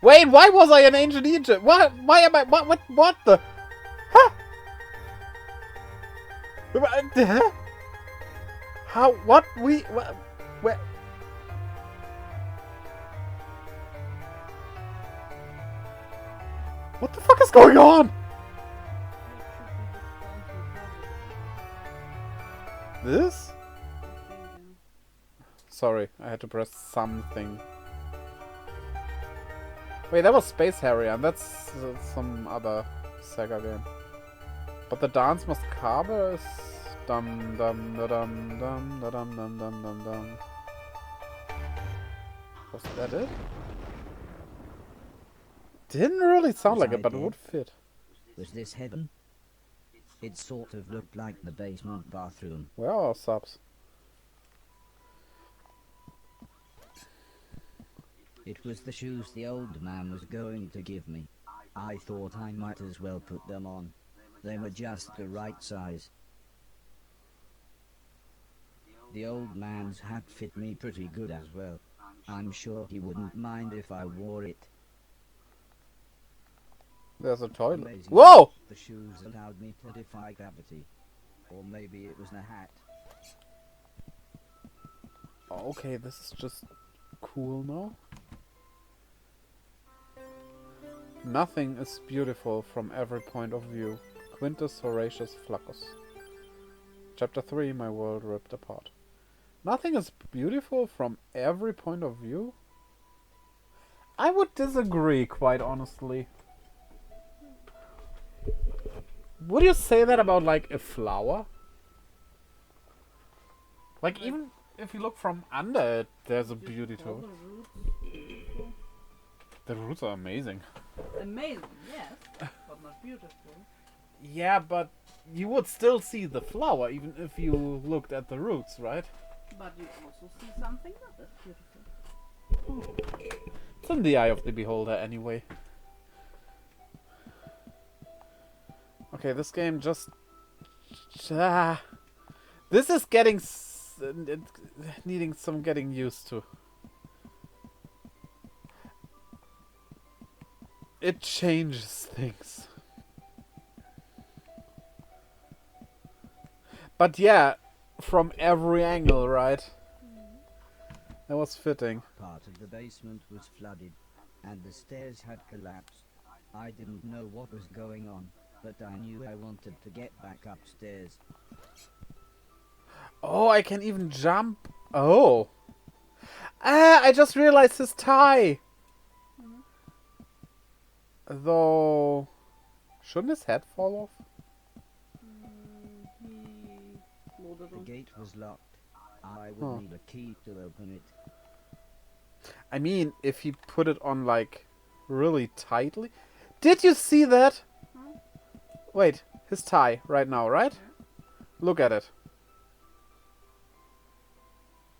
Speaker 1: Wait, why was I in ancient Egypt? What? Why am I? What the? Huh? Huh? How? What? What? Where? What the fuck is going on? This? Sorry, I had to press something. Wait, that was Space Harrier, and that's some other Sega game. But the Dance Macabre is dum dum da dum dum da dum dum dum dum dum. Was that it? Didn't really sound like it, but it would fit.
Speaker 2: Was this heaven? It sort of looked like the basement bathroom.
Speaker 1: Where are our subs?
Speaker 2: It was the shoes the old man was going to give me. I thought I might as well put them on. They were just the right size. The old man's hat fit me pretty good as well. I'm sure he wouldn't mind if I wore it.
Speaker 1: There's a toilet.
Speaker 2: Amazing.
Speaker 1: Whoa!
Speaker 2: The shoes allowed me to defy gravity. Or maybe it was the hat.
Speaker 1: Okay, this is just cool now. Nothing is beautiful from every point of view. Quintus Horatius Flaccus. Chapter 3, My World Ripped Apart. Nothing is beautiful from every point of view? I would disagree, quite honestly. Would you say that about, like, a flower? Like, even if you look from under it, there's a beauty to it. The roots are amazing.
Speaker 3: Amazing, yes, but not beautiful.
Speaker 1: Yeah, but you would still see the flower, even if you looked at the roots, right?
Speaker 3: But you also see something that is beautiful.
Speaker 1: It's in the eye of the beholder, anyway. Okay, this game just... this is getting... needing some getting used to. It changes things. But yeah, from every angle, right? That was fitting.
Speaker 2: Part of the basement was flooded, and the stairs had collapsed. I didn't know what was going on. but I knew I wanted to get back upstairs.
Speaker 1: Oh, I can even jump. Oh. Ah, I just realized his tie.
Speaker 3: Mhm.
Speaker 1: Though, shouldn't his head fall off?
Speaker 3: He loaded
Speaker 2: The
Speaker 3: on.
Speaker 2: gate was locked. I would
Speaker 1: Huh.
Speaker 2: need a key to open it.
Speaker 1: I mean, if he put it on, like, really tightly. Did you see that?
Speaker 3: Huh?
Speaker 1: Wait, his tie right now, right?
Speaker 3: Yeah.
Speaker 1: Look at it.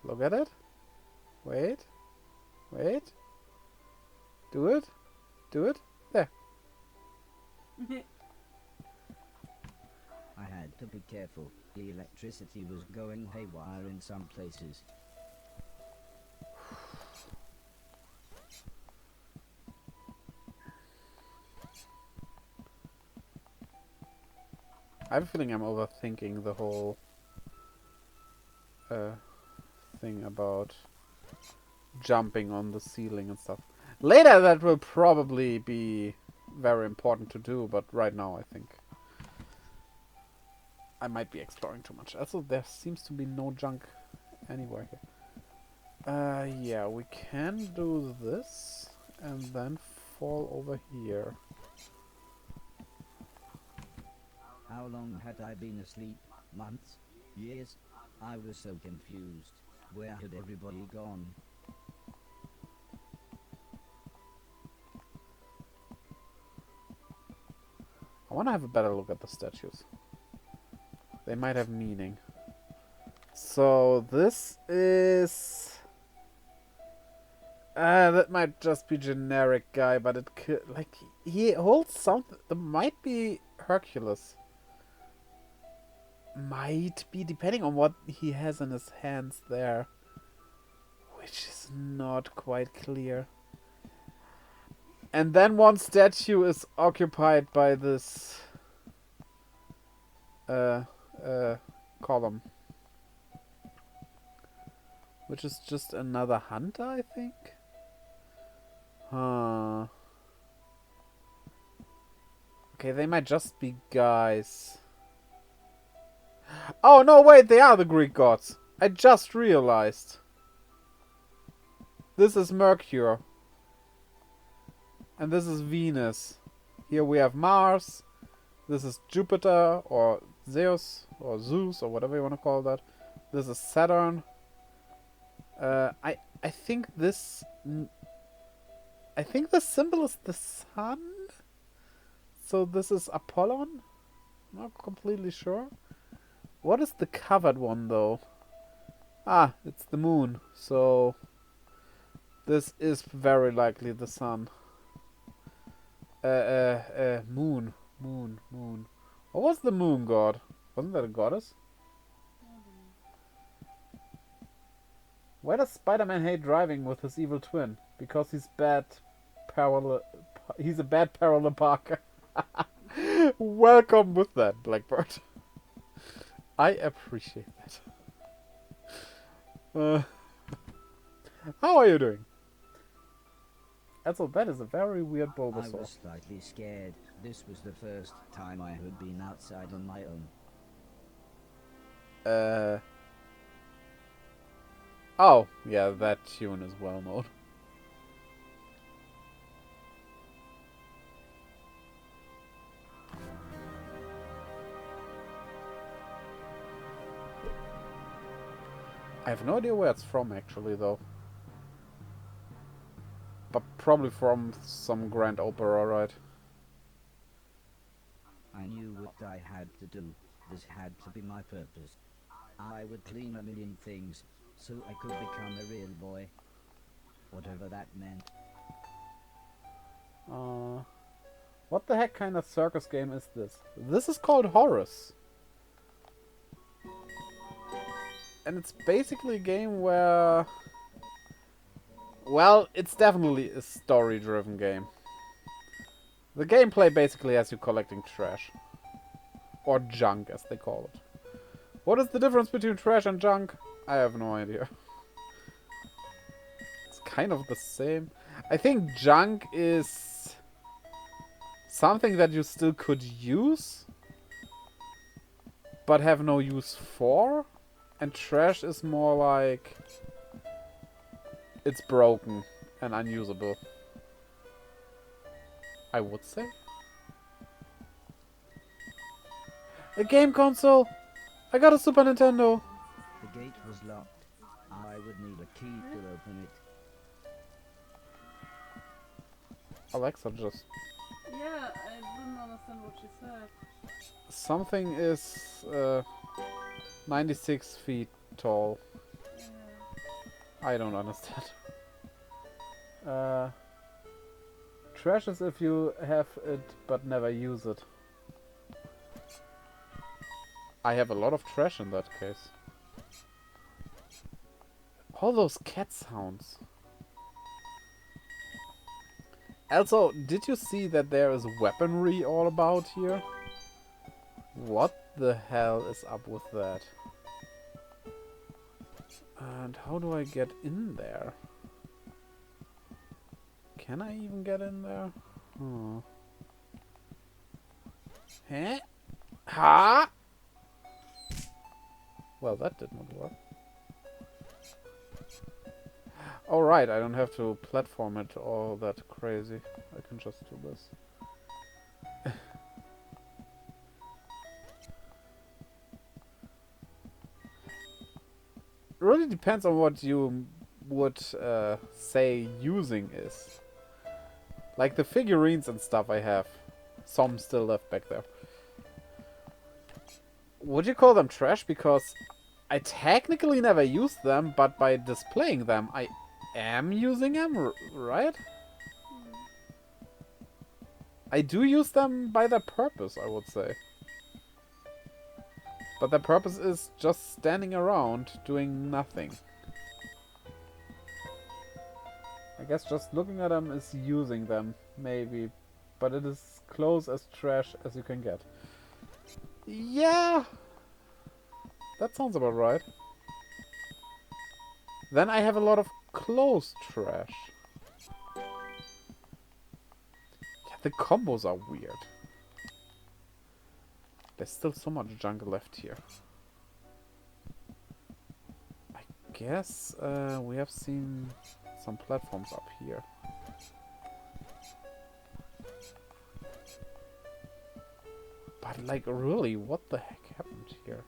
Speaker 1: Look at it. Wait. Wait. Do it. Do it. There.
Speaker 2: I had to be careful. The electricity was going haywire in some places.
Speaker 1: I have a feeling I'm overthinking the whole thing about jumping on the ceiling and stuff. Later that will probably be very important to do, but right now I think I might be exploring too much. Also, there seems to be no junk anywhere here. Yeah, we can do this and then fall over here.
Speaker 2: How long had I been asleep? Months? Years? I was so confused. Where had everybody gone?
Speaker 1: I want to have a better look at the statues. They might have meaning. So this is... that might just be generic guy, but it could... Like, he holds something... That might be Hercules. Might be, depending on what he has in his hands there. Which is not quite clear. And then one statue is occupied by this... column. Which is just another hunter, I think? Huh. Okay, they might just be guys. Oh, no, wait, they are the Greek gods. I just realized. This is Mercury. And this is Venus. Here we have Mars. This is Jupiter, or Zeus, or Zeus, or whatever you want to call that. This is Saturn. I think this... I think the symbol is the sun? So this is Apollon? Not completely sure. What is the covered one, though? Ah, it's the moon. So this is very likely the sun. Moon. Moon. What was the moon god? Wasn't that a goddess? Why does Spider-Man hate driving with his evil twin? Because he's bad parallel... He's a bad parallel parker. Welcome with that, Blackbird. I appreciate that. How are you doing? Also, that is a very weird
Speaker 2: I
Speaker 1: Bulbasaur.
Speaker 2: was slightly scared. This was the first time I had been outside on my own.
Speaker 1: Oh, yeah, that tune is well known. I have no idea where it's from, actually, though. But probably from some grand opera, right?
Speaker 2: I knew what I had to do. This had to be my purpose. I would clean a million things so I could become a real boy. Whatever that meant.
Speaker 1: What the heck kind of circus game is this? This is called Horace. And it's basically a game where... Well, it's definitely a story-driven game. The gameplay basically has you collecting trash. Or junk, as they call it. What is the difference between trash and junk? I have no idea. It's kind of the same. I think junk is something that you still could use, but have no use for. And trash is more like it's broken and unusable, I would say. A game console! I got a Super Nintendo!
Speaker 2: The gate was locked. I would need a key to open it.
Speaker 1: Alexa just...
Speaker 3: Yeah, I didn't understand what she said.
Speaker 1: Something is 96 feet tall.
Speaker 3: Yeah.
Speaker 1: I don't understand. Trash is if you have it but never use it. I have a lot of trash in that case. All those cat sounds. Also, did you see that there is weaponry all about here? What the hell is up with that? And how do I get in there? Can I even get in there? Huh? Ha! Well, that did not work. Alright, I don't have to platform it all that crazy. I can just do this. Really depends on what you would say using is. Like the figurines and stuff I have. Some still left back there. Would you call them trash? Because I technically never use them, but by displaying them, I am using them, right? I do use them by their purpose, I would say. But their purpose is just standing around, doing nothing. I guess just looking at them is using them, maybe. But it is close as trash as you can get. Yeah! That sounds about right. Then I have a lot of closed trash. Yeah, the combos are weird. There's still so much junk left here. I guess we have seen some platforms up here. But like really, what the heck happened here?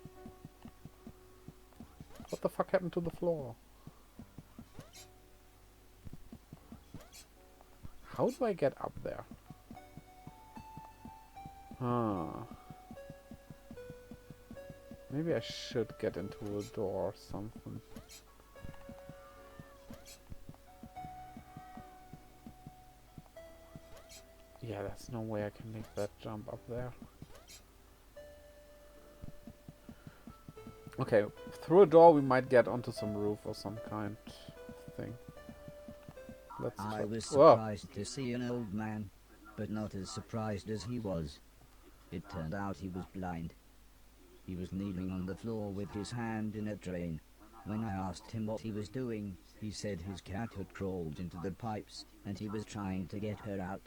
Speaker 1: What the fuck happened to the floor? How do I get up there? Huh. Maybe I should get into a door or something. Yeah, there's no way I can make that jump up there. Okay, through a door we might get onto some roof or some kind of thing. Let's
Speaker 2: I was
Speaker 1: Whoa.
Speaker 2: surprised to see an old man, but not as surprised as he was. It turned out he was blind. He was kneeling on the floor with his hand in a drain. When I asked him what he was doing, he said his cat had crawled into the pipes and he was trying to get her out.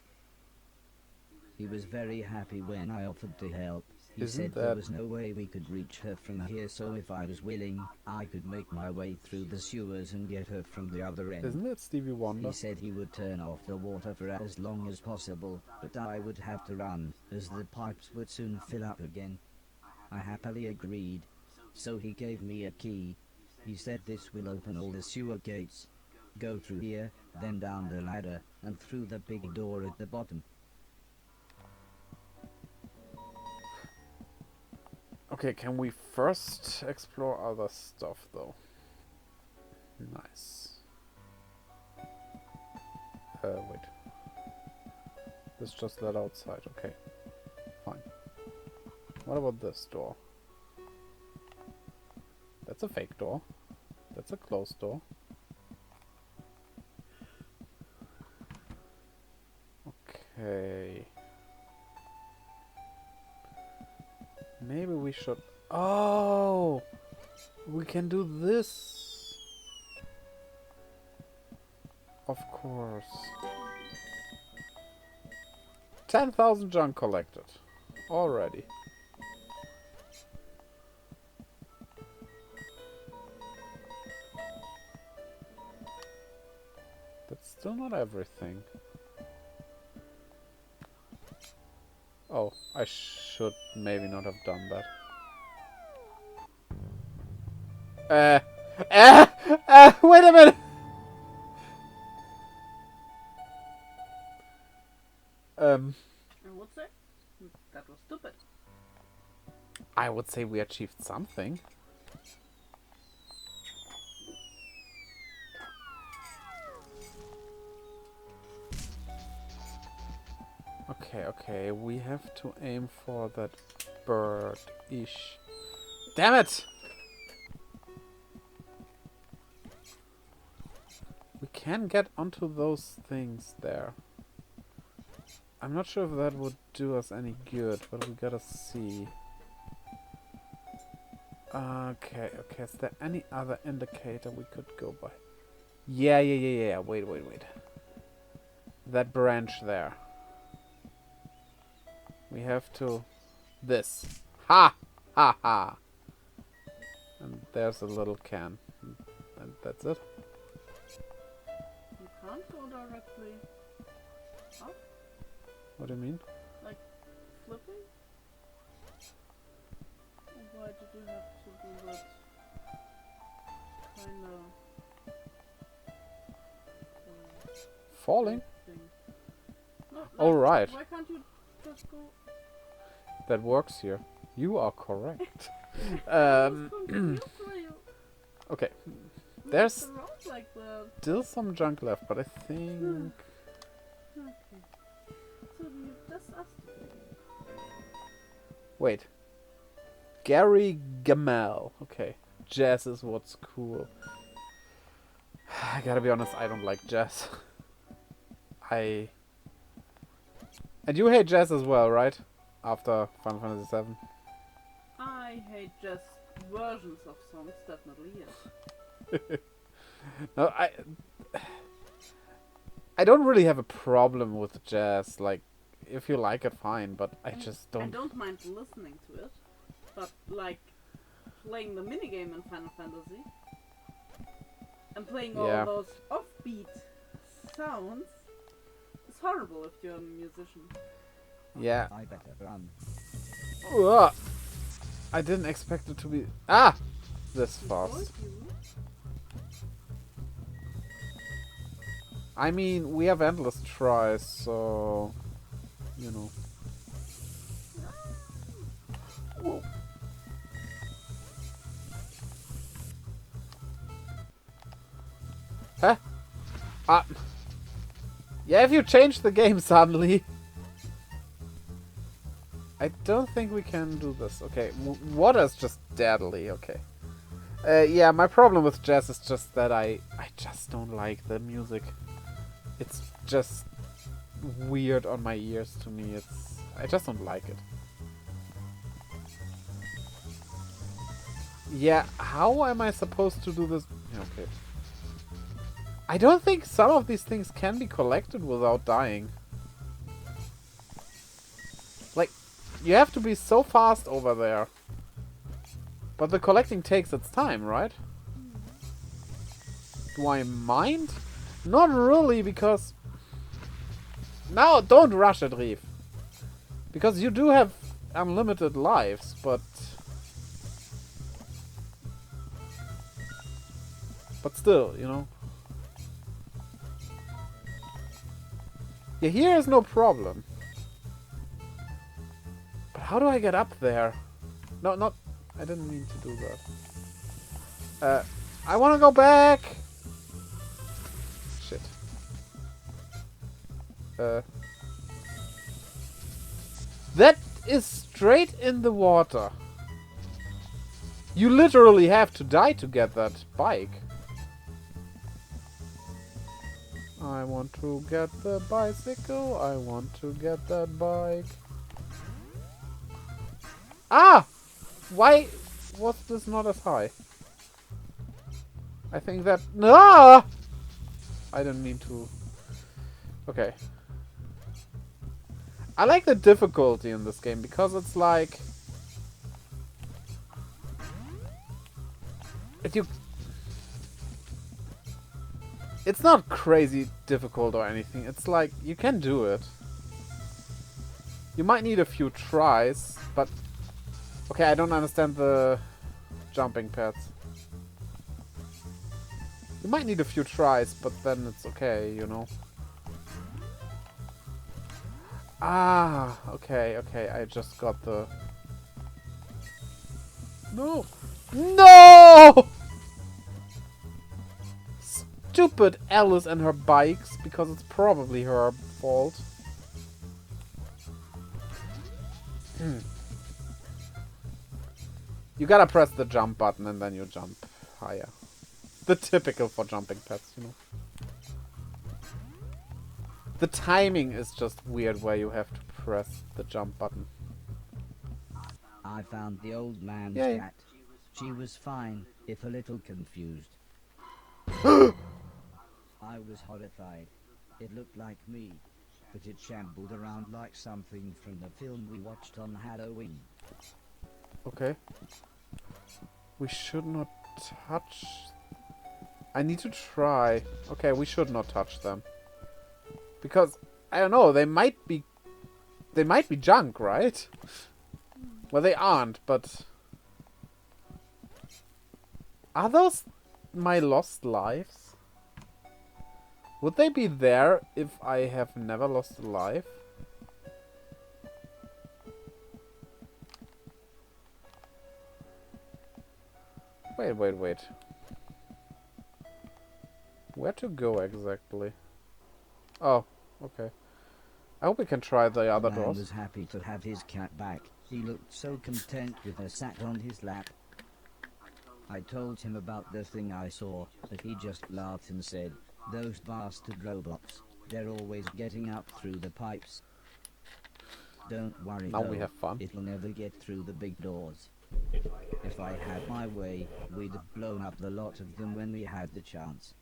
Speaker 2: He was very happy when I offered to help. He
Speaker 1: Isn't
Speaker 2: said
Speaker 1: that-
Speaker 2: there was no way we could reach her from here, so if I was willing, I could make my way through the sewers and get her from the other end.
Speaker 1: Isn't it Stevie Wonder?
Speaker 2: He said he would turn off the water for as long as possible, but I would have to run, as the pipes would soon fill up again. I happily agreed, so he gave me a key. He said this will open all the sewer gates. Go through here, then down the ladder, and through the big door at the bottom.
Speaker 1: Okay, can we first explore other stuff though? Nice. Wait. This just led outside, okay. Fine. What about this door? That's a fake door. That's a closed door. Okay. Maybe we should... Oh! We can do this! Of course. 10,000 junk collected. Already. That's still not everything. Oh, I should maybe not have done that. Wait a minute!
Speaker 3: And what's that? That was stupid.
Speaker 1: I would say we achieved something. Okay, we have to aim for that bird-ish. Damn it! We can get onto those things there. I'm not sure if that would do us any good, but we gotta see. Okay, is there any other indicator we could go by? Yeah. Wait. That branch there. We have to... This. Ha! And there's a little can. And that's it.
Speaker 3: You can't go directly up,
Speaker 1: What do you mean?
Speaker 3: like flipping? Or why did you have to do that kinda
Speaker 1: Falling?
Speaker 3: thing? No, like,
Speaker 1: Alright.
Speaker 3: why can't you just go?
Speaker 1: That works here. You are correct.
Speaker 3: I was confused why you
Speaker 1: Okay.
Speaker 3: moved
Speaker 1: There's
Speaker 3: around like that.
Speaker 1: still some junk left, but I think...
Speaker 3: Okay. So you just asked.
Speaker 1: Wait. Gary Gamel. Okay. Jazz is what's cool. I gotta be honest, I don't like jazz. And you hate jazz as well, right? After Final Fantasy VII?
Speaker 3: I hate just versions of songs, definitely, yes.
Speaker 1: No, I don't really have a problem with jazz. Like, if you like it, fine. But I just
Speaker 3: I
Speaker 1: don't.
Speaker 3: don't mind listening to it, but like playing the minigame in Final Fantasy and playing all
Speaker 1: Yeah.
Speaker 3: those offbeat sounds is horrible if you're a musician.
Speaker 1: Yeah.
Speaker 2: I better run.
Speaker 1: Ugh. I didn't expect it to be this fast. I mean, we have endless tries, so you know. Whoa. Huh? Yeah, if you change the game suddenly. I don't think we can do this. Okay, water's just deadly. Okay. Yeah, my problem with jazz is just that I just don't like the music. It's just weird on my ears to me. I just don't like it. Yeah, how am I supposed to do this? Yeah, okay. I don't think some of these things can be collected without dying. Like, you have to be so fast over there. But the collecting takes its time, right? Do I mind? Not really, because... No, don't rush it, Rief. Because you do have unlimited lives, but... But still, you know. Yeah, here is no problem. But how do I get up there? No, not... I didn't mean to do that. I want to go back! Shit. That is straight in the water. You literally have to die to get that bike. I want to get the bicycle. I want to get that bike. Ah! Why was this not as high? I think that... No! I didn't mean to... Okay. I like the difficulty in this game because it's like it's not crazy difficult or anything. It's like you can do it. You might need a few tries, but okay, I don't understand the jumping pads. You might need a few tries, but then it's okay, you know. Ah, okay, I just got the... No! No! Stupid Alice and her bikes, because it's probably her fault. You gotta press the jump button and then you jump higher. The typical for jumping pads, you know. The timing is just weird where you have to press the jump button.
Speaker 2: I found the old man's
Speaker 1: Yay.
Speaker 2: cat. She was fine, if a little confused. I was horrified. It looked like me, but it shambled around like something from the film we watched on Halloween.
Speaker 1: Okay. We should not touch... I need to try. Okay, we should not touch them. Because, I don't know, they might be junk, right? Well, they aren't, but... Are those my lost lives? Would they be there if I have never lost a life? Wait. Where to go exactly? Oh, okay. I hope we can try the other
Speaker 2: The man
Speaker 1: doors.
Speaker 2: was happy to have his cat back. He looked so content with her sat on his lap. I told him about the thing I saw, but he just laughed and said, "Those bastard robots, they're always getting up through the pipes. Don't worry
Speaker 1: Now
Speaker 2: though,
Speaker 1: we have fun.
Speaker 2: it'll never get through the big doors. If I had my way, we'd have blown up the lot of them when we had the chance."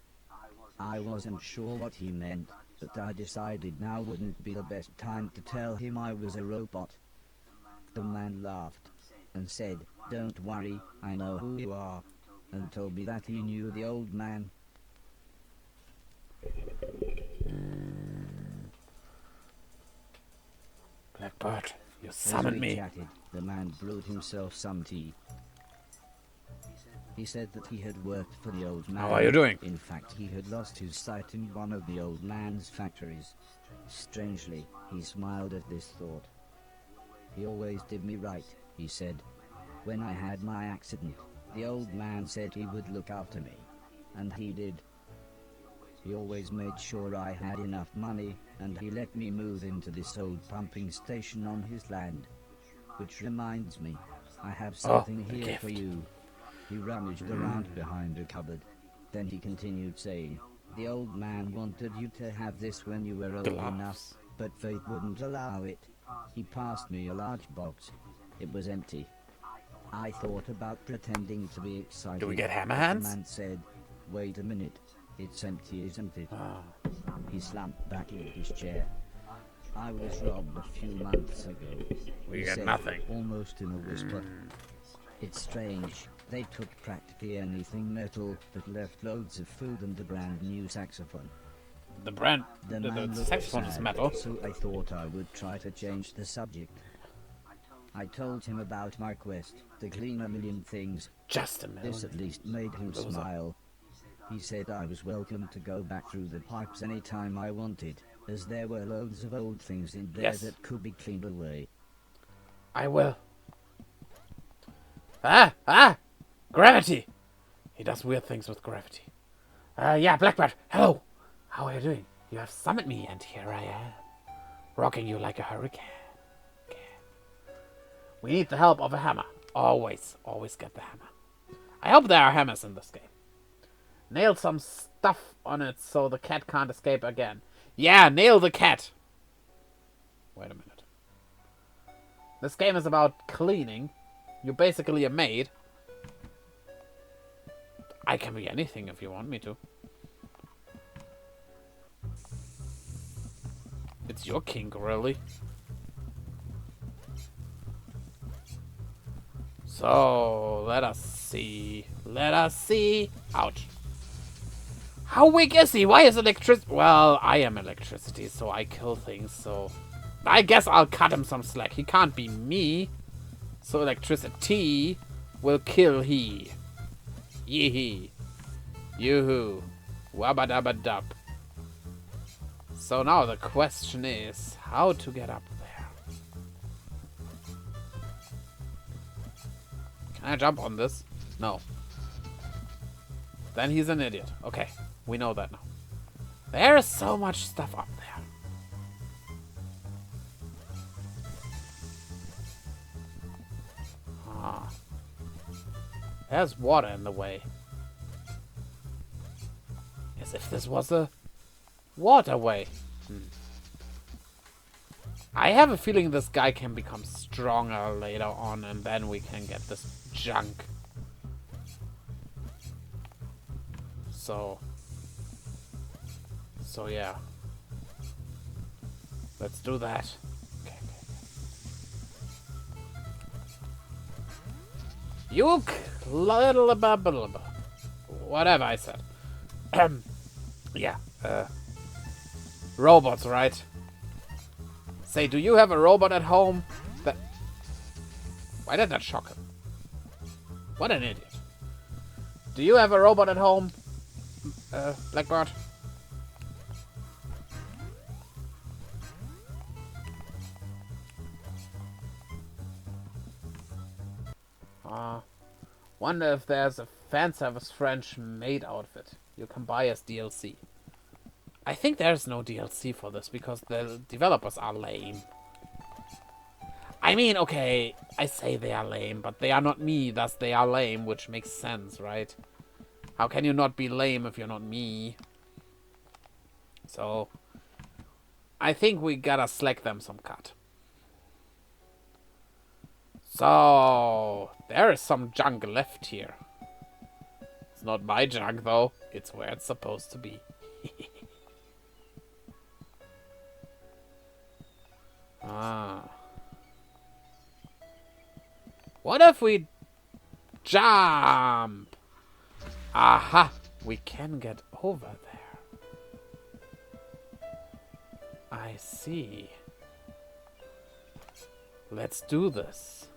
Speaker 2: I wasn't sure what he meant, but I decided now wouldn't be the best time to tell him I was a robot. The man laughed and said, "Don't worry, I know who you are," and told me that he knew the old man.
Speaker 1: Blackbird, you
Speaker 2: As
Speaker 1: summoned
Speaker 2: we
Speaker 1: me.
Speaker 2: chatted, the man brewed himself some tea. He said that he had worked for the old man.
Speaker 1: How are you doing?
Speaker 2: In fact, he had lost his sight in one of the old man's factories. Strangely, he smiled at this thought. "He always did me right," he said. "When I had my accident, the old man said he would look after me. And he did. He always made sure I had enough money, and he let me move into this old pumping station on his land. Which reminds me, I have something
Speaker 1: a
Speaker 2: here for
Speaker 1: gift.
Speaker 2: you." He rummaged around behind a cupboard. Then he continued saying, "The old man wanted you to have this when you were old
Speaker 1: Gloves.
Speaker 2: enough, but fate wouldn't allow it." He passed me a large box. It was empty. I thought about pretending to be excited.
Speaker 1: Do we get hammer
Speaker 2: but
Speaker 1: hands?
Speaker 2: The man said, "Wait a minute. It's empty, isn't it?" He slumped back in his chair. "I was robbed a few months ago,"
Speaker 1: We
Speaker 2: he
Speaker 1: get
Speaker 2: said,
Speaker 1: nothing.
Speaker 2: almost in a whisper. "It's strange. They took practically anything metal, but left loads of food and a brand new saxophone."
Speaker 1: The brand,
Speaker 2: The
Speaker 1: the
Speaker 2: man looked
Speaker 1: saxophone is
Speaker 2: sad,
Speaker 1: metal.
Speaker 2: so I thought I would try to change the subject. I told him about my quest to clean a million things.
Speaker 1: Just a minute.
Speaker 2: This at least made him
Speaker 1: Those are-
Speaker 2: smile. He said I was welcome to go back through the pipes any time I wanted, as there were loads of old things in there
Speaker 1: Yes.
Speaker 2: that could be cleaned away.
Speaker 1: I will. Ah! Gravity! He does weird things with gravity. Yeah, Blackbird, hello! How are you doing? You have summoned me, and here I am. Rocking you like a hurricane. We need the help of a hammer. Always get the hammer. I hope there are hammers in this game. Nail some stuff on it so the cat can't escape again. Yeah, nail the cat! Wait a minute. This game is about cleaning. You're basically a maid. I can be anything if you want me to. It's your kink, really. So, let us see. Let us see. Ouch. How weak is he? Why is electricity? Well, I am electricity, so I kill things, so... I guess I'll cut him some slack. He can't be me. So electricity will kill he. Yee-hee. Yoo-hoo. Wabba-dabba-dub. So now the question is, how to get up there? Can I jump on this? No. Then he's an idiot. Okay, we know that now. There is so much stuff up there. Ah. There's water in the way. As if this was a waterway. I have a feeling this guy can become stronger later on, and then we can get this junk. So yeah. Let's do that. Okay. Yuck! Little blah. Whatever I said. Yeah. Robots, right? Say, do you have a robot at home that... Why did that shock him? What an idiot. Do you have a robot at home, Blackbird? Wonder if there's a fan service French maid outfit you can buy as DLC. I think there's no DLC for this because the developers are lame. I mean, okay, I say they are lame, but they are not me, thus they are lame, which makes sense, right? How can you not be lame if you're not me? So, I think we gotta slack them some cut. So, there is some junk left here. It's not my junk, though. It's where it's supposed to be. What if we jump? Aha! We can get over there. I see. Let's do this.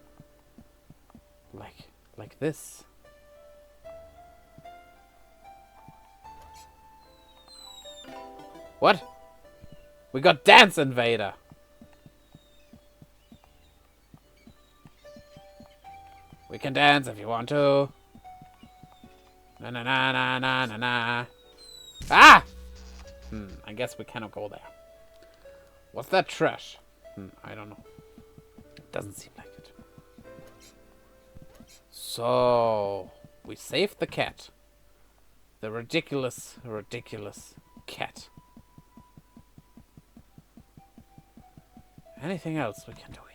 Speaker 1: Like this. What? We got Dance Invader. We can dance if you want to. Na na na na na na na. Ah! I guess we cannot go there. What's that trash? I don't know. It doesn't seem like it. So, we saved the cat. The ridiculous cat. Anything else we can do here?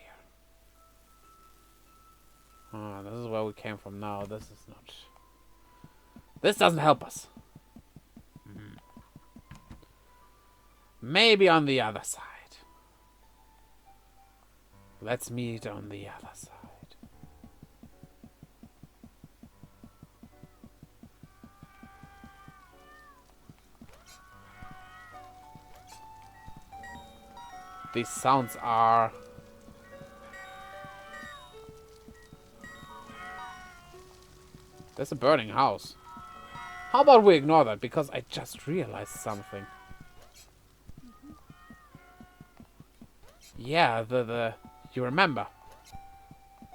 Speaker 1: Oh, this is where we came from now. This is not... This doesn't help us. Maybe on the other side. Let's meet on the other side. These sounds are... There's a burning house. How about we ignore that? Because I just realized something. Yeah, you remember.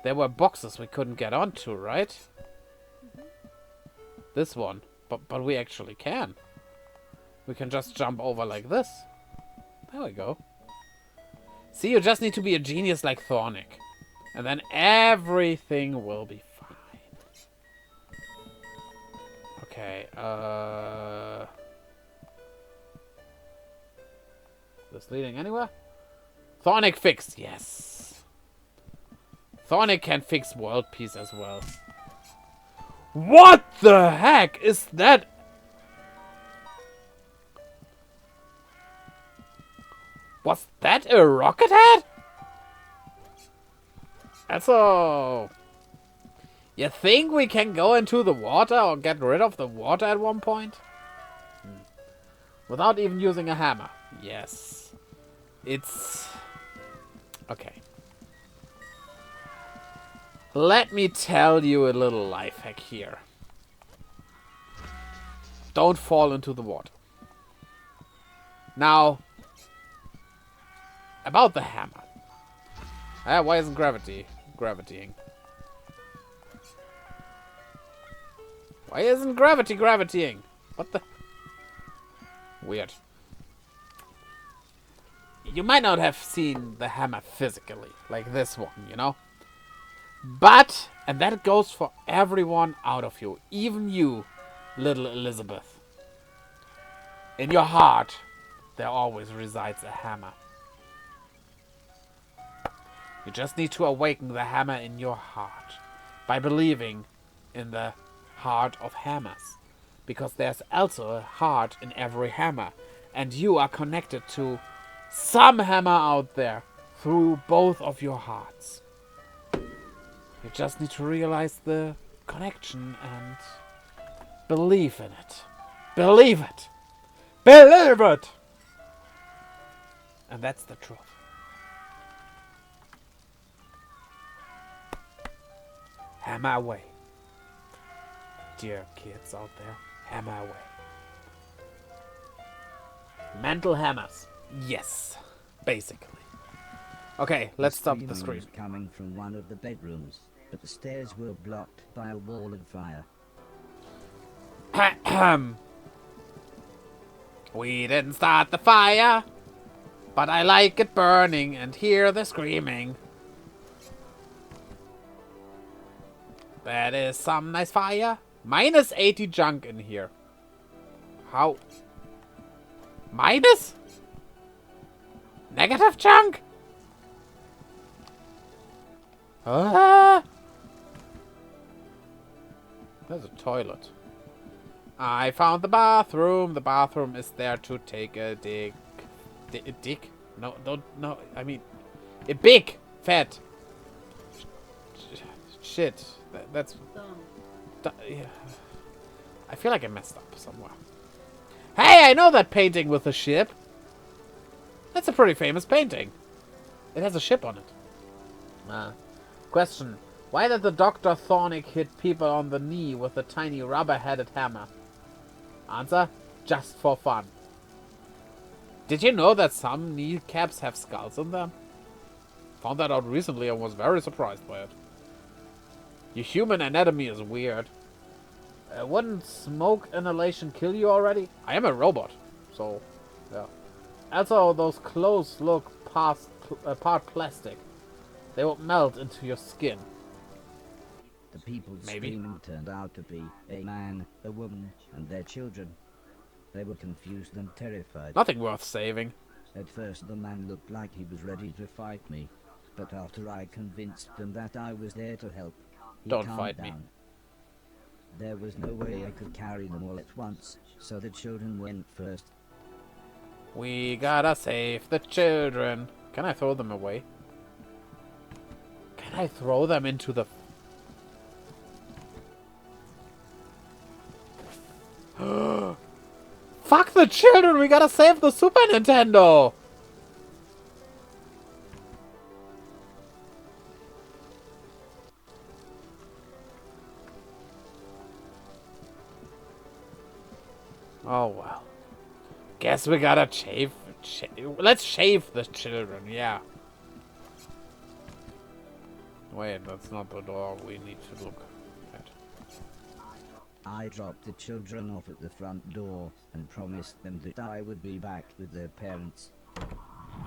Speaker 1: There were boxes we couldn't get onto, right? This one. But we actually can. We can just jump over like this. There we go. See, you just need to be a genius like Thornic. And then everything will be fine. Okay, this leading anywhere? Thornic fixed, yes. Thornic can fix world peace as well. What the heck is that? Was that a rocket head? Also, You think we can go into the water or get rid of the water at one point? Without even using a hammer. Yes. It's... Okay. Let me tell you a little life hack here. Don't fall into the water. Now, about the hammer. Why isn't gravitying? Why isn't gravitying? What the? Weird. You might not have seen the hammer physically, like this one, you know? But, and that goes for everyone out of you, even you, little Elizabeth. In your heart, there always resides a hammer. You just need to awaken the hammer in your heart by believing in the heart of hammers. Because there's also a heart in every hammer. And you are connected to some hammer out there through both of your hearts. You just need to realize the connection and believe in it. Believe it! Believe it! And that's the truth. Hammer away. Dear kids out there, hammer away. Mental hammers. Yes, basically. Okay, let's stop the screen.
Speaker 2: Was coming from one of the bedrooms, but the stairs were blocked by a wall of fire.
Speaker 1: We didn't start the fire, but I like it burning and hear the screaming. That is some nice fire. Minus 80 junk in here. How? Minus? Negative junk? There's a toilet. I found the bathroom. The bathroom is there to take a dig. A dick? No, don't. No, I mean, a big fat. Shit. That's. Yeah. I feel like I messed up somewhere. Hey, I know that painting with the ship. That's a pretty famous painting. It has a ship on it. Question. Why did the Dr. Thornick hit people on the knee with a tiny rubber-headed hammer? Answer. Just for fun. Did you know that some kneecaps have skulls in them? Found that out recently and was very surprised by it. Your human anatomy is weird. Wouldn't smoke inhalation kill you already? I am a robot, so yeah. Also, those clothes look part plastic. They will melt into your skin.
Speaker 2: The people screaming turned out to be a man, a woman, and their children. They were confused and terrified.
Speaker 1: Nothing worth saving.
Speaker 2: At first, the man looked like he was ready to fight me, but after I convinced them that I was there to help, he
Speaker 1: Don't
Speaker 2: calmed
Speaker 1: fight
Speaker 2: down.
Speaker 1: me.
Speaker 2: There was no way I could carry them all at once, so the children went first.
Speaker 1: We gotta save the children. Can I throw them away? Can I throw them into the... Fuck the children! We gotta save the Super Nintendo! Oh well. Guess we gotta shave. Let's shave the children, yeah. Wait, that's not the door we need to look at.
Speaker 2: I dropped the children off at the front door and promised them that I would be back with their parents.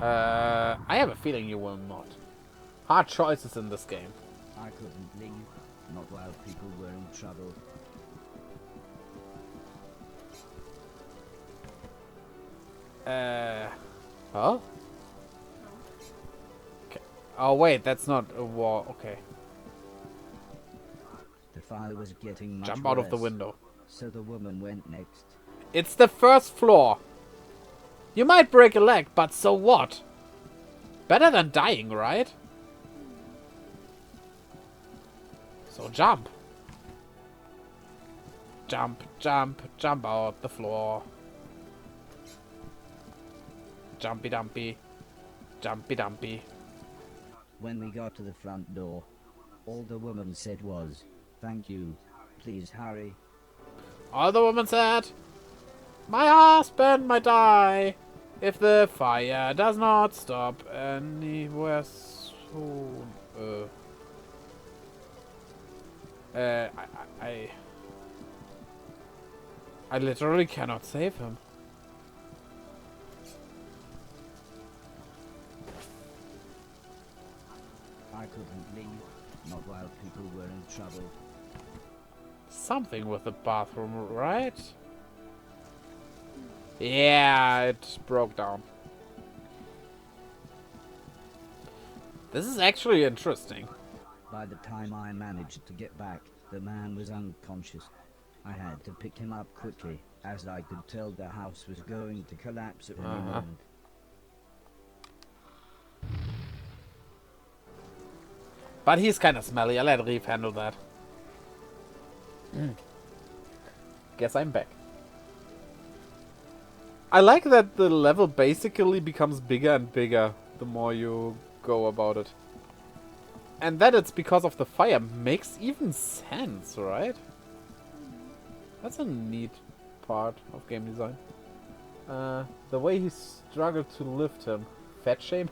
Speaker 1: I have a feeling you will not. Hard choices in this game.
Speaker 2: I couldn't leave, not while people were in trouble.
Speaker 1: Huh? Okay. Oh wait, that's not a wall. Okay.
Speaker 2: The fire was getting much
Speaker 1: Jump out of the
Speaker 2: worse,
Speaker 1: window.
Speaker 2: so the woman went next.
Speaker 1: It's the first floor. You might break a leg, but so what? Better than dying, right? So jump. Jump, jump, jump out the floor. Jumpy dumpy. Jumpy dumpy.
Speaker 2: When we got to the front door, all the woman said was, "Thank you. Please hurry."
Speaker 1: All the woman said, "My husband might die if the fire does not stop anywhere soon." I literally cannot save him.
Speaker 2: I couldn't leave, not while people were in trouble.
Speaker 1: Something with the bathroom, right? Yeah, it broke down. This is actually interesting.
Speaker 2: By the time I managed to get back, the man was unconscious. I had to pick him up quickly, as I could tell the house was going to collapse at any moment.
Speaker 1: But he's kind of smelly. I'll let Rief handle that. Guess I'm back. I like that the level basically becomes bigger and bigger the more you go about it. And that it's because of the fire makes even sense, right? That's a neat part of game design. The way he struggled to lift him. Fat shame?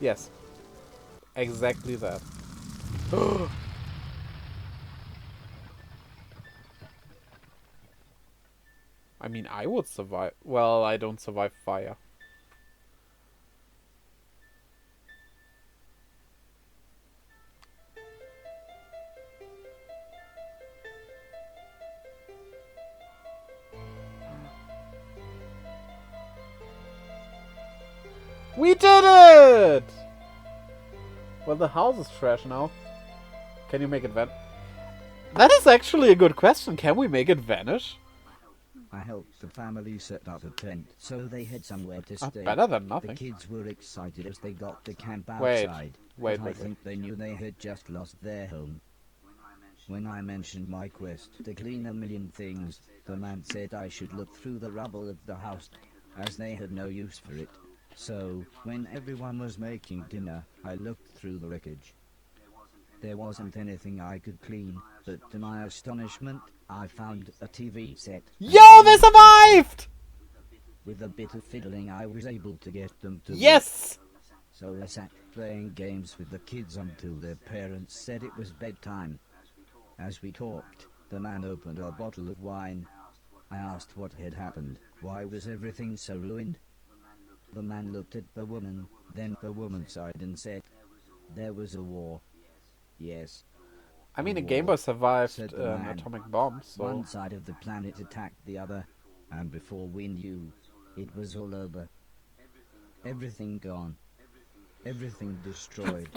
Speaker 1: Yes. Exactly that. I mean, I would survive. Well, I don't survive fire. We did it! Well, the house is trash now. Can you make it vanish? That is actually a good question. Can we make it vanish?
Speaker 2: I helped the family set up a tent, so they had somewhere to stay.
Speaker 1: Better than nothing.
Speaker 2: The kids were excited as they got to camp
Speaker 1: Wait,
Speaker 2: outside.
Speaker 1: wait,
Speaker 2: but I
Speaker 1: wait.
Speaker 2: think they knew they had just lost their home. When I mentioned my quest to clean a million things, the man said I should look through the rubble of the house, as they had no use for it. So, when everyone was making dinner, I looked through the wreckage. There wasn't anything I could clean, but to my astonishment, I found a TV set.
Speaker 1: Yo, they survived!
Speaker 2: With a bit of fiddling, I was able to get them to
Speaker 1: Yes!
Speaker 2: So I sat playing games with the kids until their parents said it was bedtime. As we talked, the man opened a bottle of wine. I asked what had happened. Why was everything so ruined? The man looked at the woman, then the woman sighed and said, "There was a war." Yes.
Speaker 1: I mean, a
Speaker 2: war,
Speaker 1: Game Boy survived
Speaker 2: said the
Speaker 1: an
Speaker 2: man.
Speaker 1: atomic bomb, so...
Speaker 2: One side of the planet attacked the other, and before we knew, it was all over. Everything gone. Everything destroyed.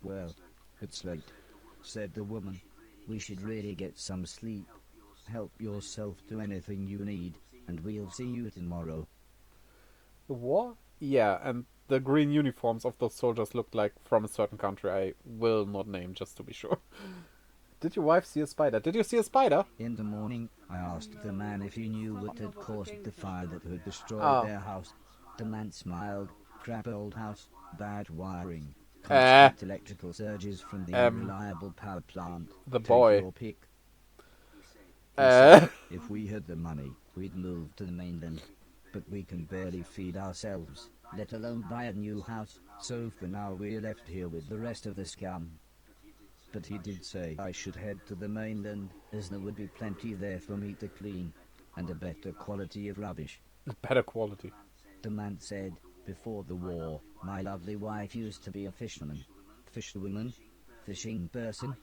Speaker 2: Well, it's late, said the woman. We should really get some sleep. Help yourself to anything you need, and we'll see you tomorrow.
Speaker 1: The war? Yeah, and the green uniforms of those soldiers looked like from a certain country I will not name, just to be sure. Did your wife see a spider? Did you see a spider?
Speaker 2: In the morning, I asked the man if he knew what had caused the fire that had destroyed their house. The man smiled. Crap old house, bad wiring, constant electrical surges from the unreliable power plant.
Speaker 1: The
Speaker 2: Take
Speaker 1: boy.
Speaker 2: your pick. He said, if we had the money, we'd move to the mainland. But we can barely feed ourselves, let alone buy a new house, so for now we're left here with the rest of the scum. But he did say I should head to the mainland, as there would be plenty there for me to clean, and a better quality of rubbish.
Speaker 1: Better quality.
Speaker 2: The man said, before the war, my lovely wife used to be a fisherman. Fisherwoman? Fishing person?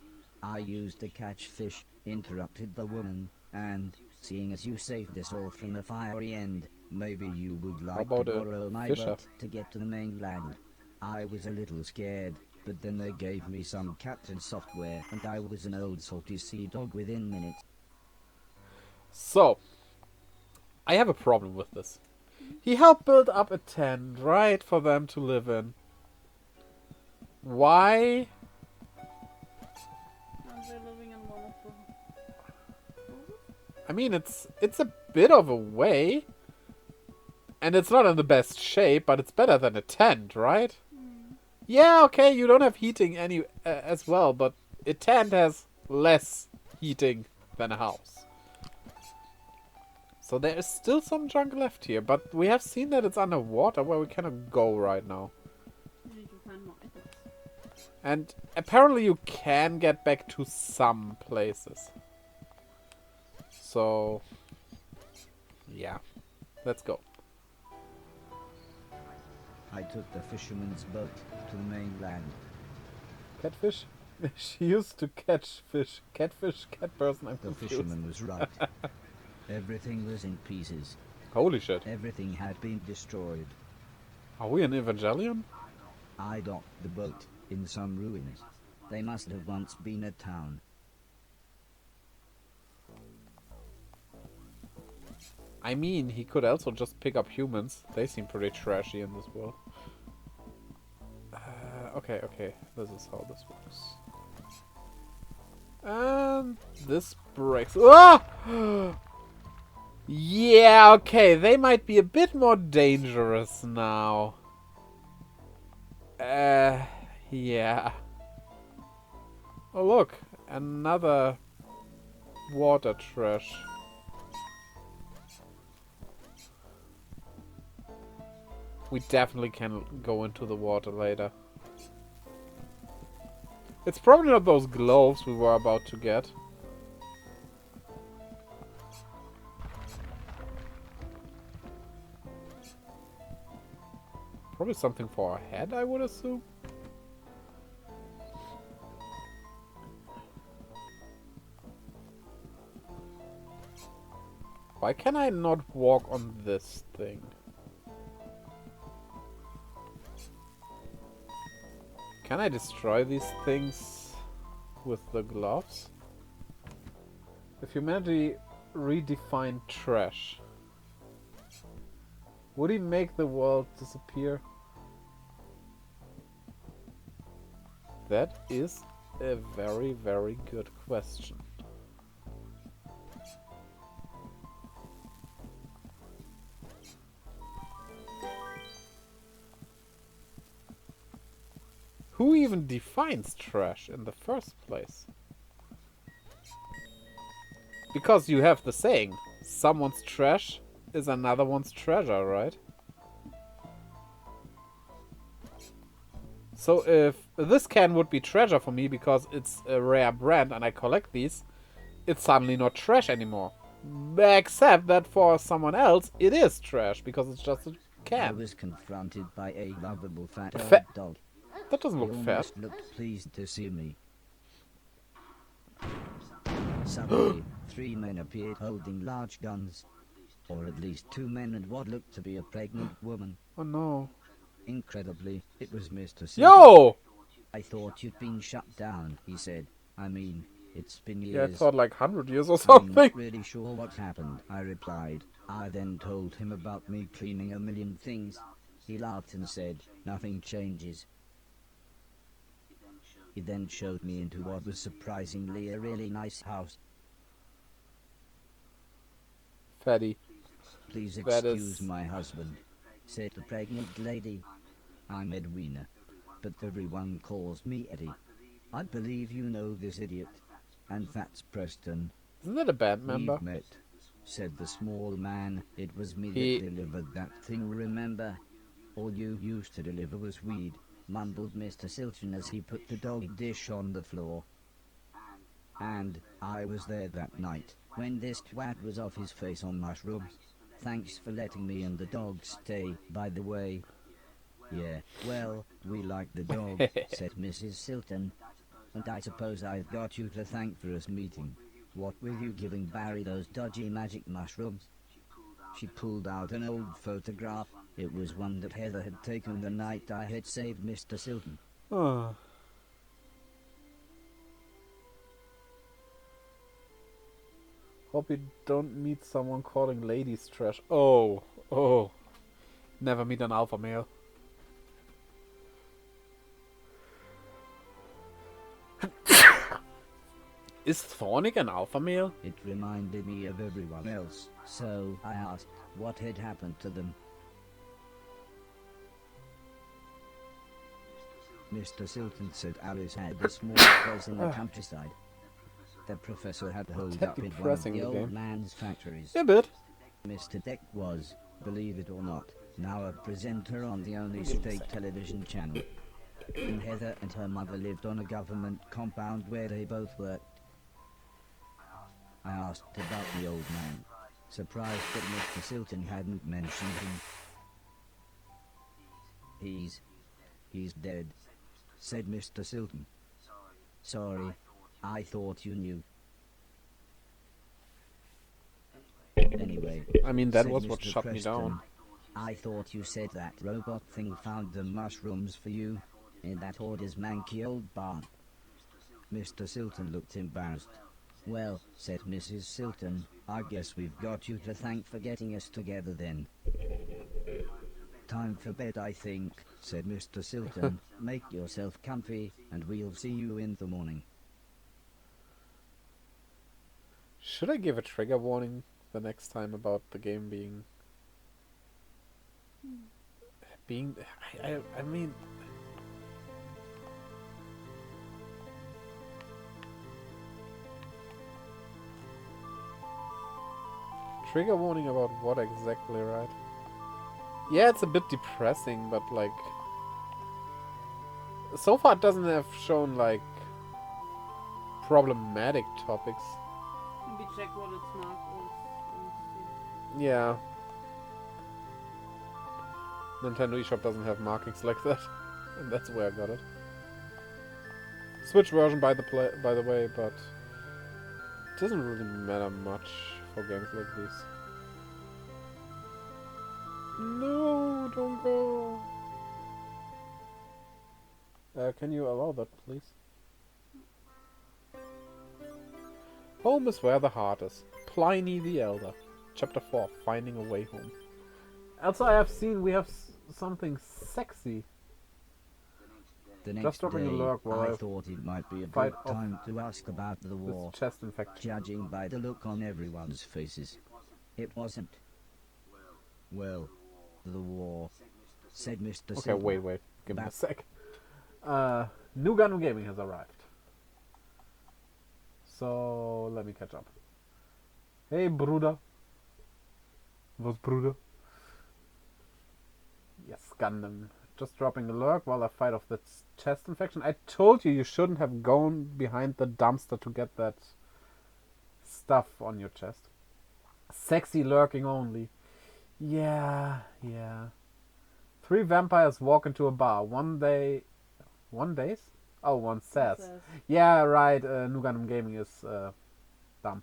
Speaker 2: I used to catch fish, interrupted the woman, and, seeing as you saved us all from the fiery end, maybe you would like to borrow my boat to get to the mainland. I was a little scared, but then they gave me some captain software, and I was an old salty sea dog within minutes.
Speaker 1: So, I have a problem with this. He helped build up a tent, right, for them to live in. Why I mean, it's a bit of a way. And it's not in the best shape, but it's better than a tent, right? Yeah, okay, you don't have heating as well, but a tent has less heating than a house. So there is still some junk left here, but we have seen that it's underwater where we cannot go right now.
Speaker 3: You need to find more items.
Speaker 1: And apparently you can get back to some places. So, yeah, let's go.
Speaker 2: I took the fisherman's boat to the mainland.
Speaker 1: Catfish? She used to catch fish. Catfish, cat person, I'm
Speaker 2: The
Speaker 1: confused.
Speaker 2: fisherman was right. Everything was in pieces.
Speaker 1: Holy shit.
Speaker 2: Everything had been destroyed.
Speaker 1: Are we an Evangelion?
Speaker 2: I docked the boat in some ruins. They must have once been a town.
Speaker 1: I mean, he could also just pick up humans. They seem pretty trashy in this world. Okay. This is how this works. And this breaks. Ah! Yeah, okay. They might be a bit more dangerous now. Yeah. Oh, look. Another water trash. We definitely can go into the water later. It's probably not those gloves we were about to get. Probably something for our head, I would assume. Why can I not walk on this thing? Can I destroy these things with the gloves? If humanity redefined trash, would he make the world disappear? That is a very, very good question. Who even defines trash in the first place? Because you have the saying, someone's trash is another one's treasure, right? So if this can would be treasure for me because it's a rare brand and I collect these, it's suddenly not trash anymore. Except that for someone else, it is trash because it's just a can.
Speaker 2: I was confronted by a lovable fat dog.
Speaker 1: That doesn't
Speaker 2: He
Speaker 1: look
Speaker 2: almost
Speaker 1: fair.
Speaker 2: looked pleased to see me. Suddenly, 3 men appeared holding large guns. Or at least 2 men and what looked to be a pregnant woman.
Speaker 1: Oh no.
Speaker 2: Incredibly, it was Mr. Silver.
Speaker 1: Yo!
Speaker 2: I thought you'd been shut down, he said. I mean, it's been years.
Speaker 1: Yeah, I thought like 100 years or
Speaker 2: I'm
Speaker 1: something.
Speaker 2: not really sure what happened, I replied. I then told him about me cleaning a million things. He laughed and said, nothing changes. He then showed me into what was surprisingly a really nice house.
Speaker 1: Fatty.
Speaker 2: Please
Speaker 1: That
Speaker 2: excuse
Speaker 1: is-
Speaker 2: my husband, said the pregnant lady. I'm Edwina, but everyone calls me Eddie. I believe you know this idiot. And that's Preston.
Speaker 1: Isn't that a band member?
Speaker 2: We've met, said the small man. It was me
Speaker 1: He-
Speaker 2: that delivered that thing, remember? All you used to deliver was weed, mumbled Mr. Silton as he put the dog dish on the floor. And I was there that night, when this twat was off his face on mushrooms. Thanks for letting me and the dog stay, by the way. Yeah, well, we like the dog, said Mrs. Silton. And I suppose I've got you to thank for us meeting. What were you giving Barry those dodgy magic mushrooms? She pulled out an old photograph. It was one that Heather had taken the night I had saved Mr. Silton.
Speaker 1: Oh. Hope you don't meet someone calling ladies trash. Oh. Never meet an alpha male. Is Thornick an alpha male?
Speaker 2: It reminded me of everyone else, so I asked what had happened to them. Mr. Silton said Alice had a small place in the countryside. The professor had holed
Speaker 1: Tad
Speaker 2: up in one of
Speaker 1: depressing,
Speaker 2: the
Speaker 1: the
Speaker 2: old
Speaker 1: game.
Speaker 2: man's factories.
Speaker 1: A bit.
Speaker 2: Mr. Deck was, believe it or not, now a presenter on the only state television channel. And Heather and her mother lived on a government compound where they both worked. I asked about the old man, surprised that Mr. Silton hadn't mentioned him. He's dead, said Mr. Silton. Sorry, I thought you knew. Anyway,
Speaker 1: I mean, that
Speaker 2: said
Speaker 1: was what
Speaker 2: Mr.
Speaker 1: shut me
Speaker 2: Preston,
Speaker 1: down.
Speaker 2: I thought you said that robot thing found the mushrooms for you in that Horace's manky old barn. Mr. Silton looked embarrassed. Well, said Mrs. Silton, I guess we've got you to thank for getting us together then. Time for bed, I think, said Mr. Silton. Make yourself comfy, and we'll see you in the morning.
Speaker 1: Should I give a trigger warning the next time about the game being... I mean... Trigger warning about what exactly, right? Yeah, it's a bit depressing, but like... So far it doesn't have shown like... problematic topics.
Speaker 3: Maybe check what its mark is.
Speaker 1: Yeah. Nintendo eShop doesn't have markings like that. And that's where I got it. Switch version by the way, but... It doesn't really matter much for games like this. No, don't go. Can you allow that, please? Home is where the heart is. Pliny the Elder. Chapter 4, Finding a Way Home. Also, I have seen we have something sexy.
Speaker 2: The next
Speaker 1: Just dropping a
Speaker 2: day,
Speaker 1: lurk while
Speaker 2: I
Speaker 1: I
Speaker 2: thought it might be a
Speaker 1: fight
Speaker 2: good time to ask about the war,
Speaker 1: With chest infection.
Speaker 2: judging by the look on everyone's faces. It wasn't. Well, the war, said Mr.
Speaker 1: Okay,
Speaker 2: Silton.
Speaker 1: wait. Give me a
Speaker 2: That-
Speaker 1: sec. New Gundam Gaming has arrived. So, let me catch up. Hey, Bruder. Was Bruder? Yes, Gundam. Just dropping a lurk while I fight off that chest infection. I told you shouldn't have gone behind the dumpster to get that stuff on your chest. Sexy lurking only. Yeah. 3 vampires walk into a bar. One days? Oh, one says. Yeah, right, New Gundam Gaming is dumb.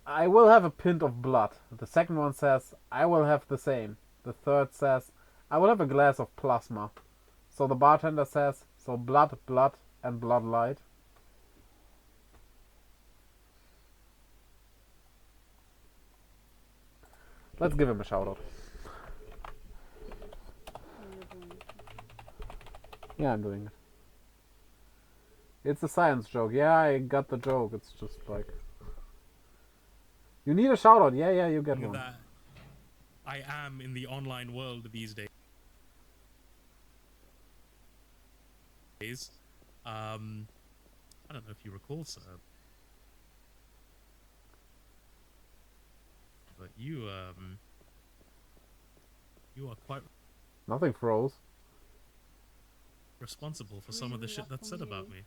Speaker 1: I will have a pint of blood. The second one says, I will have the same. The third says, I will have a glass of plasma. So the bartender says, so blood, and bloodlight. Let's give him a shout out. Yeah, I'm doing it. It's a science joke. Yeah, I got the joke. It's just like... You need a shout out. Yeah, you get one.
Speaker 4: That I am in the online world these days. I don't know if you recall, sir, but you are quite
Speaker 1: Nothing froze.
Speaker 4: responsible for some of the shit that's said about me.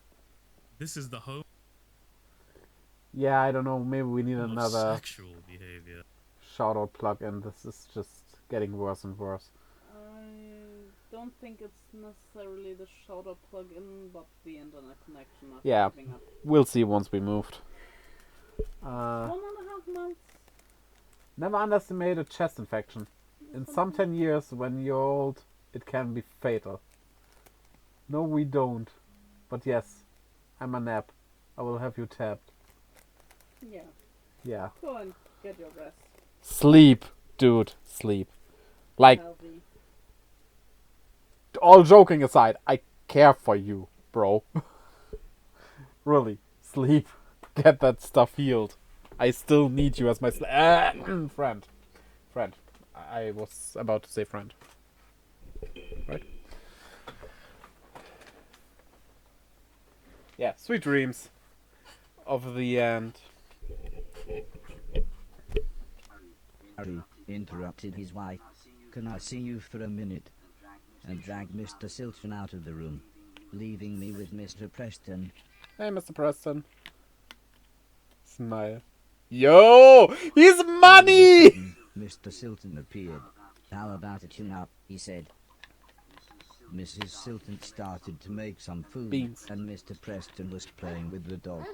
Speaker 4: This is the home
Speaker 1: Yeah, I don't know. Maybe we need
Speaker 4: of
Speaker 1: another
Speaker 4: sexual behavior.
Speaker 1: shout out plug, and this is just getting worse and worse.
Speaker 3: I don't think it's necessarily the shout-out plugin, but the internet connection.
Speaker 1: Yeah.
Speaker 3: Giving up.
Speaker 1: We'll see once we moved.
Speaker 3: 1.5 months.
Speaker 1: Never underestimate a chest infection. In some 10 years, when you're old, it can be fatal. No, we don't. But yes, I'm a nap. I will have you tapped.
Speaker 3: Yeah.
Speaker 1: Yeah.
Speaker 3: Go and get your rest.
Speaker 1: Sleep, dude. Sleep. Like,
Speaker 3: Healthy.
Speaker 1: all joking aside, I care for you, bro. Really. Sleep. get that stuff healed. I still need you as my friend. Friend. I was about to say friend. Right? Yeah, sweet dreams of the end.
Speaker 2: Harry interrupted his wife. Can I see you for a minute? And dragged Mr. Silton out of the room, leaving me with Mr. Preston.
Speaker 1: Hey, Mr. Preston. Smile. Yo! He's money!
Speaker 2: Mr. Silton appeared. How about a tune-up, he said. Mrs. Silton started to make some food,
Speaker 1: Beans.
Speaker 2: and Mr. Preston was playing with the dog,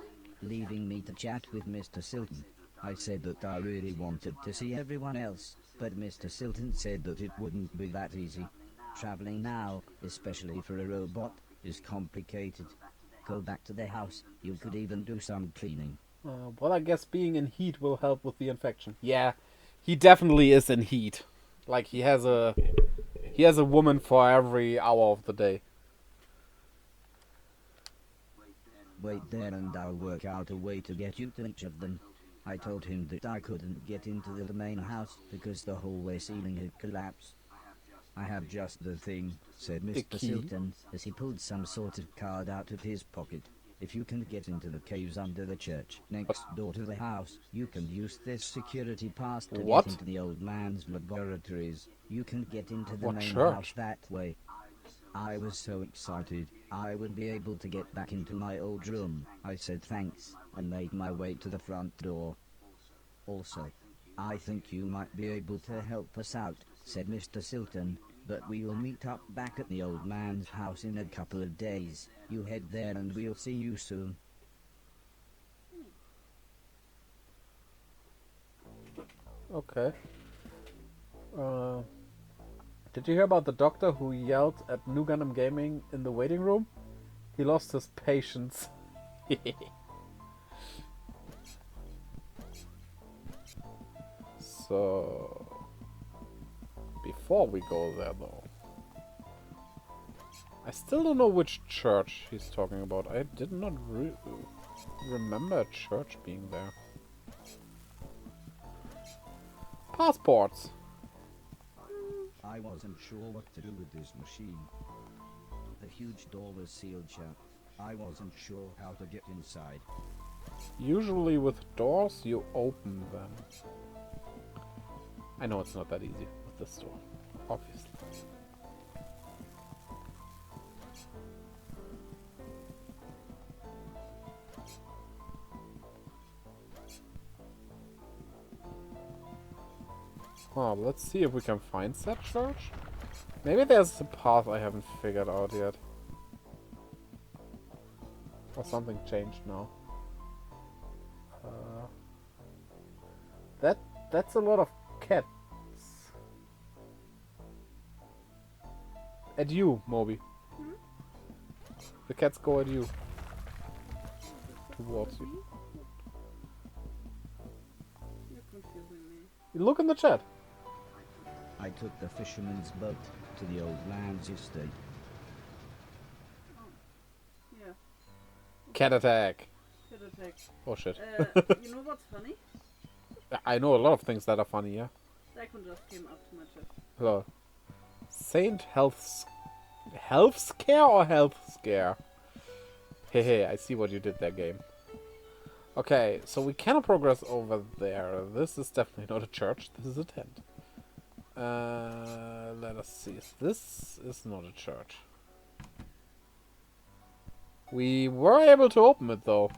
Speaker 2: leaving me to chat with Mr. Silton. I said that I really wanted to see everyone else, but Mr. Silton said that it wouldn't be that easy. Traveling now, especially for a robot, is complicated. Go back to the house. You could even do some cleaning.
Speaker 1: Well, I guess being in heat will help with the infection. Yeah, he definitely is in heat. Like, he has a woman for every hour of the day.
Speaker 2: Wait there and I'll work out a way to get you to each of them. I told him that I couldn't get into the main house because the hallway ceiling had collapsed. I have just the thing, said Mr. Silton, as he pulled some sort of card out of his pocket. If you can get into the caves under the church next door to the house, you can use this security pass to get into the old man's laboratories. You can get into the main house that way. I was so excited, I would be able to get back into my old room. I said thanks, and made my way to the front door. Also, I think you might be able to help us out, said Mr. Silton, but we will meet up back at the old man's house in a couple of days. You head there and we'll see you soon.
Speaker 1: Okay. Did you hear about the doctor who yelled at New Gundam Gaming in the waiting room? He lost his patience. So, before we go there though, I still don't know which church he's talking about. I did not remember a church being there. Passports.
Speaker 2: I wasn't sure what to do with this machine. The huge door was sealed shut. I wasn't sure how to get inside.
Speaker 1: Usually with doors, you open them. I know it's not that easy with this door, obviously. Oh, let's see if we can find that church. Maybe there's a path I haven't figured out yet. Or something changed now. That's a lot of cats. At you, Moby. The cats go at you. Towards you.
Speaker 3: You're confusing me.
Speaker 1: You look in the chat.
Speaker 2: I took the fisherman's boat to the old man's estate.
Speaker 3: Yeah.
Speaker 1: Cat attack.
Speaker 3: Cat attack.
Speaker 1: Oh shit.
Speaker 3: You know what's funny?
Speaker 1: I know a lot of things that are funny, yeah.
Speaker 3: Daikon just came up to my chest.
Speaker 1: Hello. Saint Health Scare or Health Scare? Hey, I see what you did there, game. Okay, so we cannot progress over there. This is definitely not a church. This is a tent. Let us see. This is not a church. We were able to open it, though.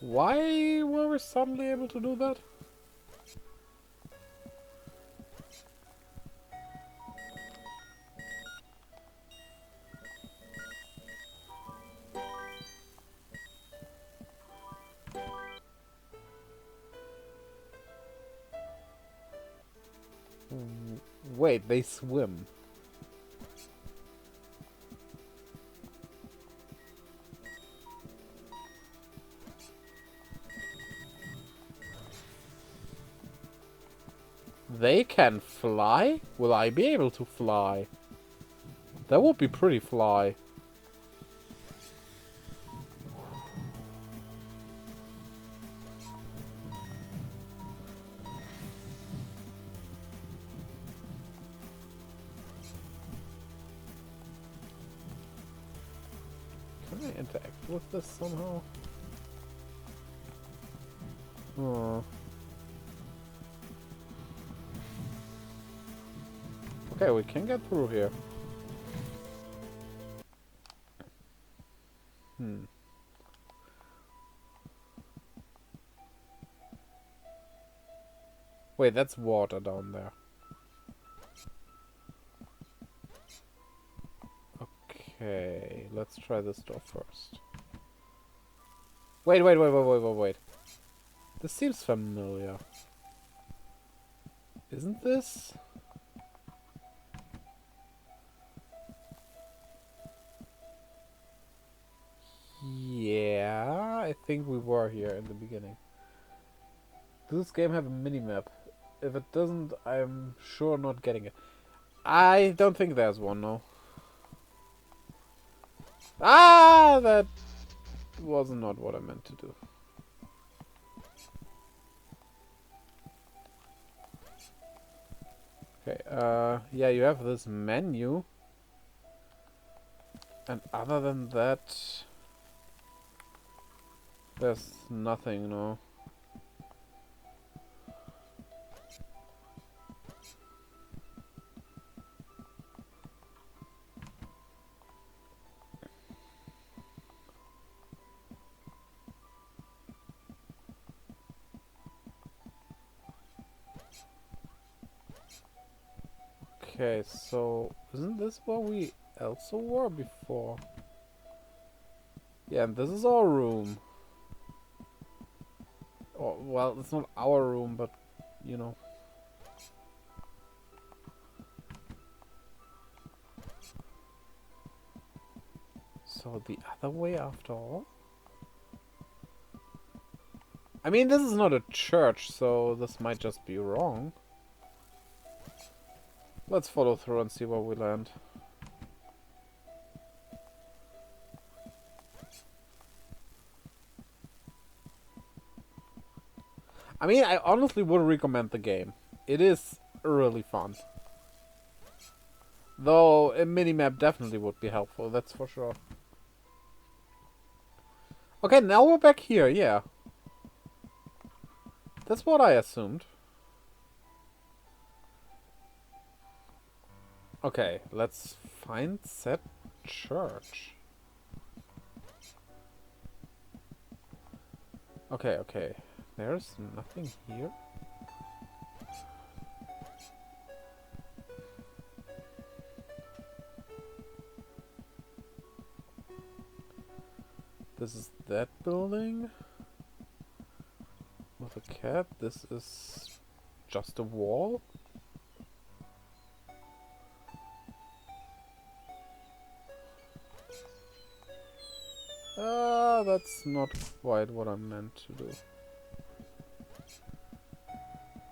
Speaker 1: Why were we suddenly able to do that? Wait, they swim. They can fly? Will I be able to fly? That would be pretty fly. I interact with this somehow? Oh. Okay, we can get through here. Wait, that's water down there. Okay, let's try this door first. Wait. This seems familiar. Isn't this? Yeah, I think we were here in the beginning. Does this game have a mini-map? If it doesn't, I'm sure not getting it. I don't think there's one, no. Ah, that was not what I meant to do. Okay, yeah, you have this menu. And other than that, there's nothing, no. Okay, so isn't this where we also were before? Yeah, and this is our room. Oh, well, it's not our room, but you know. So the other way after all? I mean, this is not a church, so this might just be wrong. Let's follow through and see where we land. I mean, I honestly would recommend the game. It is really fun. Though a minimap definitely would be helpful, that's for sure. Okay, now we're back here, yeah. That's what I assumed. Okay, let's find said church. Okay. There's nothing here. This is that building with a cat. This is just a wall. That's not quite what I meant to do.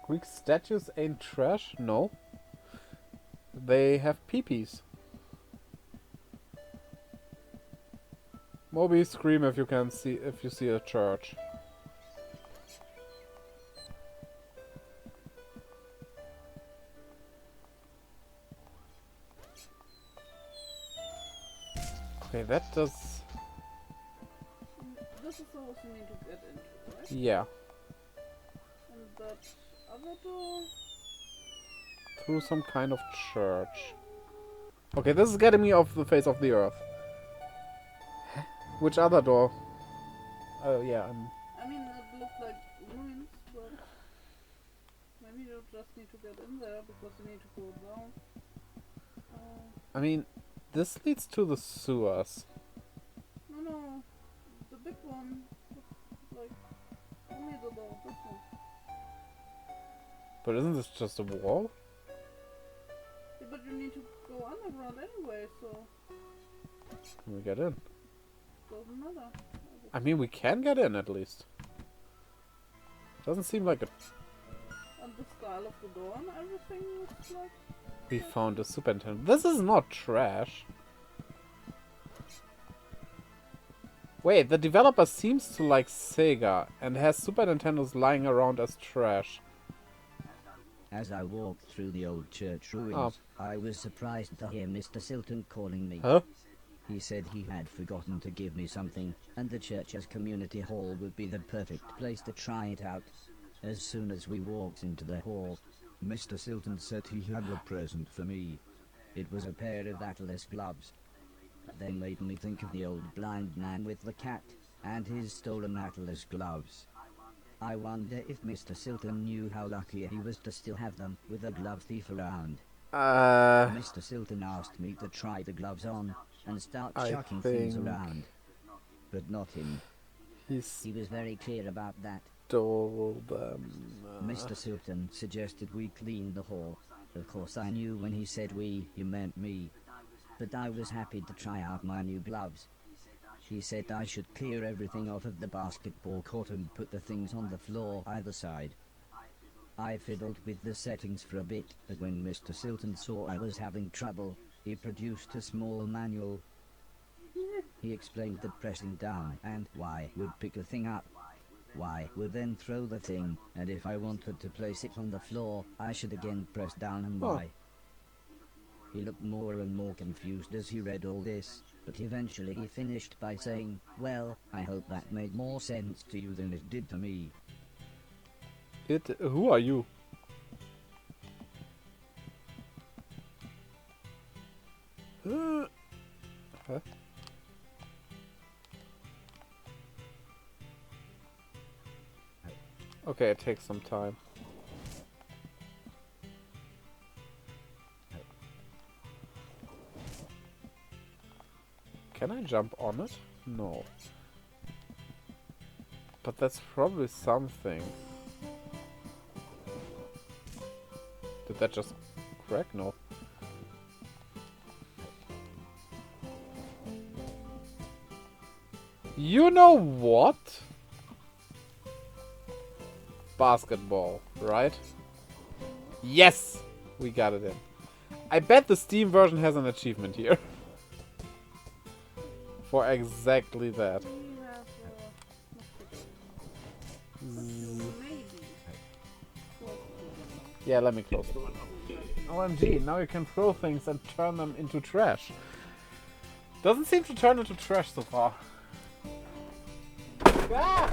Speaker 1: Greek statues ain't trash? No. They have peepees. Moby, scream if you can see if you see a church. Okay, that does.
Speaker 3: This is the house you need to get into, right?
Speaker 1: Yeah.
Speaker 3: And that other door?
Speaker 1: Through some kind of church. Okay, this is getting me off the face of the earth. Which other door? Oh yeah,
Speaker 3: I mean, it looked like ruins, but maybe you just need to get in there because you need to go down.
Speaker 1: I mean, this leads to the sewers.
Speaker 3: No, the big one. Like, only the door, this one.
Speaker 1: But isn't this just a wall?
Speaker 3: Yeah, but you need to go underground anyway, so
Speaker 1: Can we get in?
Speaker 3: doesn't matter.
Speaker 1: I mean, we can get in at least. Doesn't seem like it.
Speaker 3: And the style of the door and everything looks like...
Speaker 1: We found a superintendent. This is not trash. Wait, the developer seems to like Sega and has Super Nintendos lying around as trash.
Speaker 2: As I walked through the old church ruins, I was surprised to hear Mr. Silton calling me.
Speaker 1: Huh?
Speaker 2: He said he had forgotten to give me something, and the church's community hall would be the perfect place to try it out. As soon as we walked into the hall, Mr. Silton said he had a present for me. It was a pair of Atlas gloves. They made me think of the old blind man with the cat, and his stolen Atlas gloves. I wonder if Mr. Silton knew how lucky he was to still have them with a glove thief around. Mr. Silton asked me to try the gloves on and start
Speaker 1: I
Speaker 2: chucking things
Speaker 1: think
Speaker 2: around. But not him. He was very clear about that.
Speaker 1: stole them.
Speaker 2: Mr. Silton suggested we clean the hall. Of course I knew when he said we, he meant me. But I was happy to try out my new gloves. He said I should clear everything off of the basketball court and put the things on the floor either side. I fiddled with the settings for a bit, but when Mr. Silton saw I was having trouble, he produced a small manual. He explained that pressing down and Y would pick a thing up. Y would then throw the thing, and if I wanted to place it on the floor, I should again press down and Y. He looked more and more confused as he read all this, but eventually he finished by saying, "Well, I hope that made more sense to you than it did to me."
Speaker 1: Who are you? Huh? Okay, it takes some time. Can I jump on it? No. But that's probably something. Did that just crack? No. You know what? Basketball, right? Yes! We got it in. I bet the Steam version has an achievement here. For exactly that. Yeah, let me close the window. OMG, now you can throw things and turn them into trash. Doesn't seem to turn into trash so far. Ah!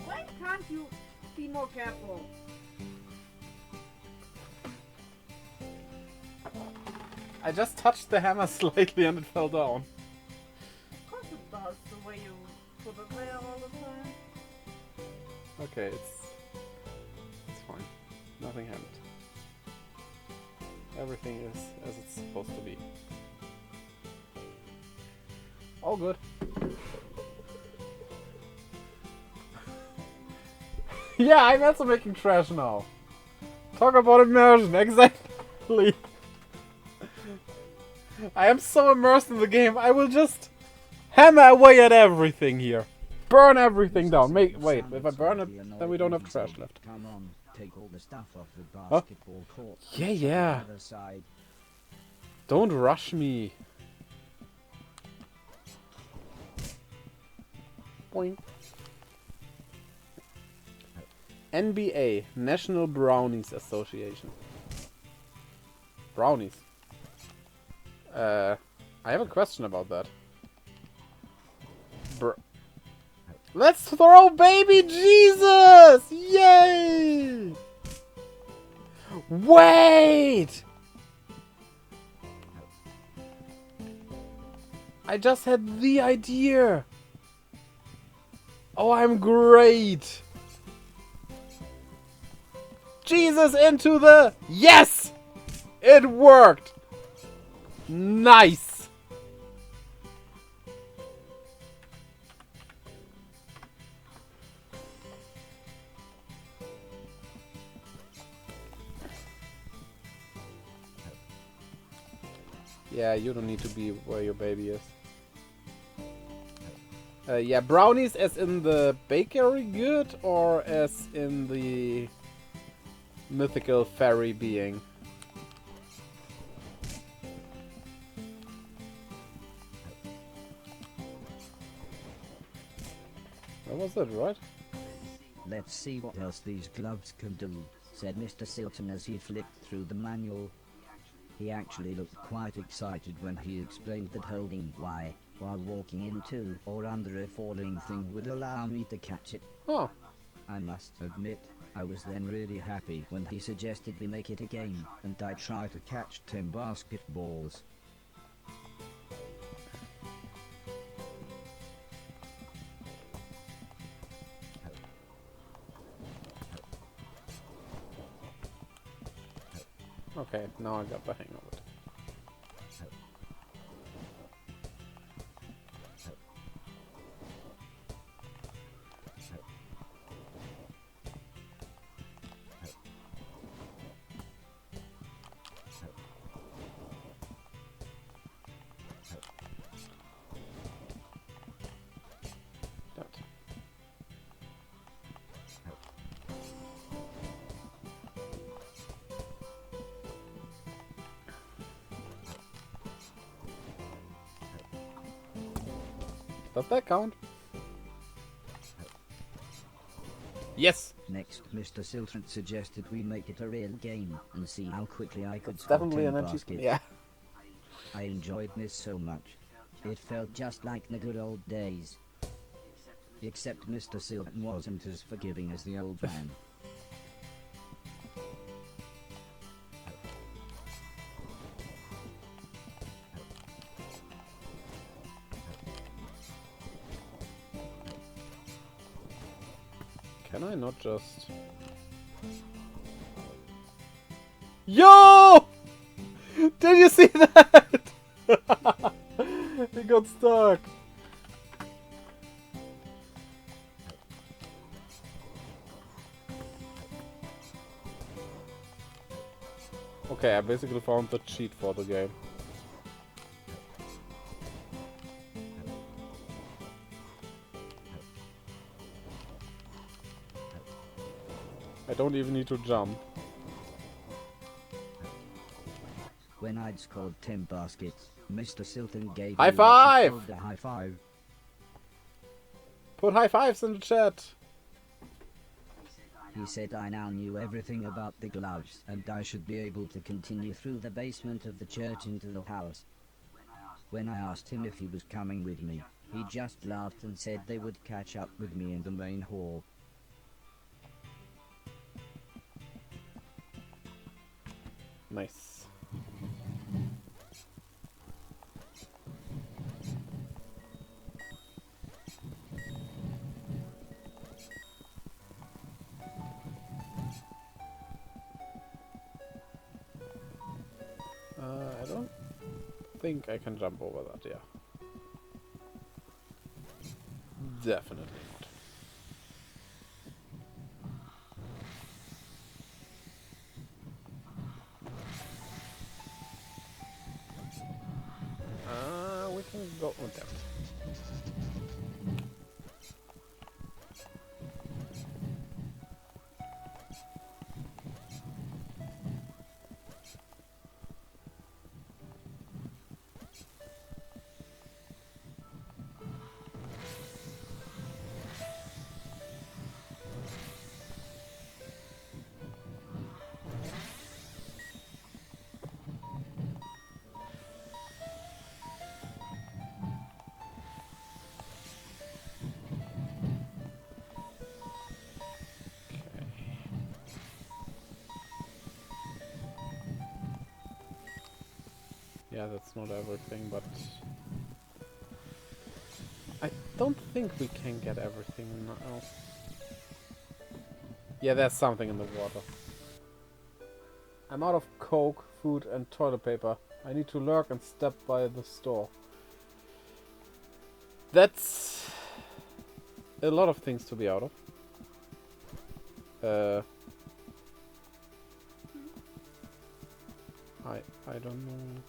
Speaker 3: Why can't you be more careful?
Speaker 1: I just touched the hammer slightly and it fell down.
Speaker 3: Of course it does, the way you put it there all the time.
Speaker 1: Okay, it's fine. Nothing happened. Everything is as it's supposed to be. All good. Yeah, I'm also making trash now. Talk about immersion, exactly. I am so immersed in the game, I will just hammer away at everything here. Burn everything down. Wait, if I burn it, then we don't have trash left.
Speaker 2: Come on, take all the stuff off the basketball court.
Speaker 1: Yeah.
Speaker 2: Other side.
Speaker 1: Don't rush me. Boing. NBA, National Brownies Association. Brownies. I have a question about that. Let's throw baby Jesus! Yay! Wait! I just had the idea. Oh, I'm great. Jesus into the... Yes! It worked! Nice! Yeah, you don't need to be where your baby is. Yeah, brownies as in the bakery good or as in the mythical fairy being? That was it, right?
Speaker 2: Let's see what else these gloves can do, said Mr. Silton as he flipped through the manual. He actually looked quite excited when he explained that holding Y while walking into or under a falling thing would allow me to catch it.
Speaker 1: Oh,
Speaker 2: I must admit, I was then really happy when he suggested we make it a game and I try to catch 10 basketballs.
Speaker 1: okay, now I got the hang of it. Damn it. Does that count? Yes!
Speaker 2: Next, Mr. Siltrant suggested we make it a real game and see how quickly I could
Speaker 1: It's
Speaker 2: score
Speaker 1: definitely
Speaker 2: 10
Speaker 1: an
Speaker 2: baskets.
Speaker 1: achievement. Yeah.
Speaker 2: I enjoyed this so much. It felt just like the good old days. Except Mr. Silton wasn't as forgiving as the old man.
Speaker 1: Can I not just... Yo! Did you see that? He got stuck. Okay, I basically found the cheat for the game. I don't even need to jump.
Speaker 2: When I'd scored 10 baskets, Mr. Silton gave
Speaker 1: High
Speaker 2: me
Speaker 1: five!
Speaker 2: what he called a high five.
Speaker 1: Put high fives in the chat.
Speaker 2: He said I now knew everything about the gloves and I should be able to continue through the basement of the church into the house. When I asked him if he was coming with me, he just laughed and said they would catch up with me in the main hall.
Speaker 1: Nice. I don't think I can jump over that, yeah. Definitely not. We can go on that. Yeah, that's not everything, but I don't think we can get everything now. Yeah, there's something in the water. I'm out of coke, food, and toilet paper. I need to lurk and step by the store. That's a lot of things to be out of. I don't know.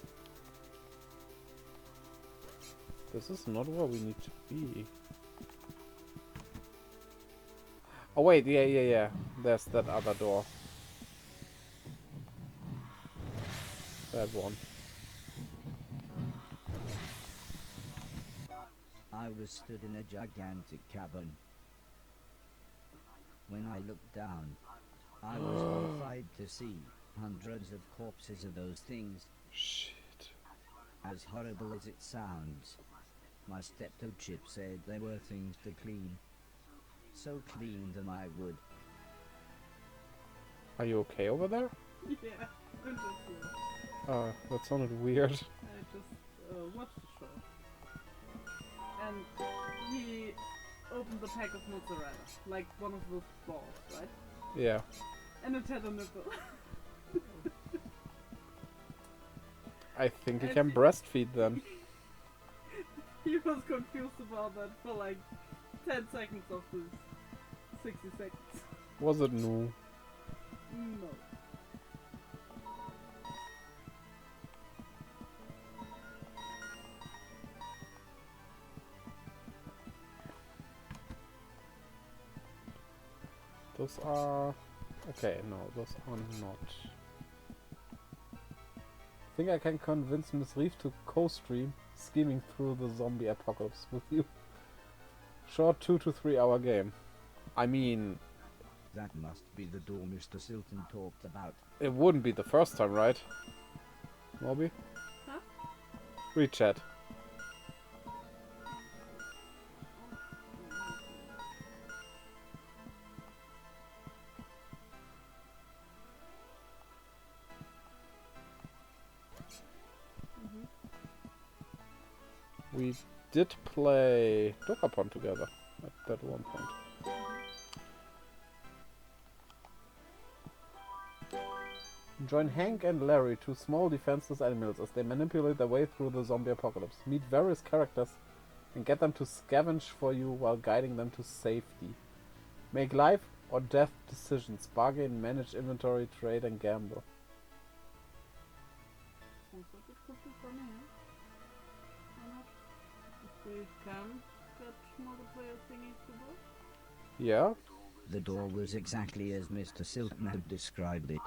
Speaker 1: This is not where we need to be. Oh wait, yeah. There's that other door. That one.
Speaker 2: I was stood in a gigantic cabin. When I looked down, I was horrified to see hundreds of corpses of those things.
Speaker 1: Shit.
Speaker 2: As horrible as it sounds, my stepto-chip said there were things to clean. So clean than I would.
Speaker 1: Are you okay over there?
Speaker 3: Yeah, I'm just here.
Speaker 1: That sounded weird.
Speaker 3: I just watched the show. And he opened the pack of mozzarella, like one of those balls, right?
Speaker 1: Yeah.
Speaker 3: And it had a nipple.
Speaker 1: I think you can breastfeed then.
Speaker 3: He was confused about that for like 10 seconds of this 60 seconds.
Speaker 1: Was it new?
Speaker 3: No.
Speaker 1: Those are... Okay, no, those are not. I think I can convince Miss Reef to co-stream scheming through the zombie apocalypse with you. Short 2 to 3 hour game. I mean,
Speaker 2: That must be the door Mr. Silton talked about.
Speaker 1: it wouldn't be the first time, right? Mobby?
Speaker 3: Huh?
Speaker 1: Read chat. We did play Dokapon together at that one point. Join Hank and Larry, two small defenseless animals, as they manipulate their way through the zombie apocalypse. Meet various characters and get them to scavenge for you while guiding them to safety. Make life or death decisions, bargain, manage inventory, trade and gamble.
Speaker 3: Sounds like it could be funny, huh? Why not? If we can get multiplayer thingies to work.
Speaker 1: Yeah?
Speaker 2: The door was exactly as Mr. Silton had described it.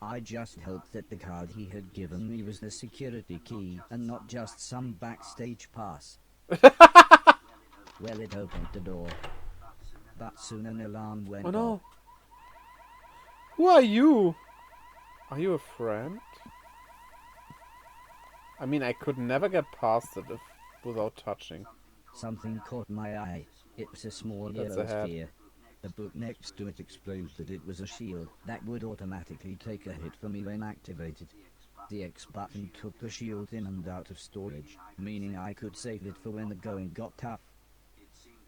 Speaker 2: I just hoped that the card he had given me was the security key and not just some backstage pass. Well, it opened the door, but soon an alarm went
Speaker 1: Oh no!
Speaker 2: off.
Speaker 1: Who are you? Are you a friend? I mean, I could never get past it without touching.
Speaker 2: Something caught my eye. It was a small
Speaker 1: That's
Speaker 2: yellow
Speaker 1: a hat.
Speaker 2: sphere. The book next to it explained that it was a shield that would automatically take a hit for me when activated. The X button took the shield in and out of storage, meaning I could save it for when the going got tough.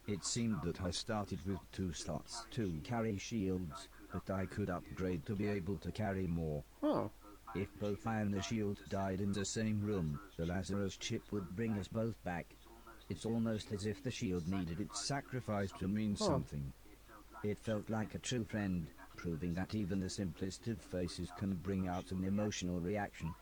Speaker 2: It seemed that I started with 2 slots to carry shields, but I could upgrade to be able to carry more.
Speaker 1: Oh.
Speaker 2: If both I and the shield died in the same room, the Lazarus chip would bring us both back. It's almost as if the shield needed its sacrifice to mean something. It felt like a true friend, proving that even the simplest of faces can bring out an emotional reaction.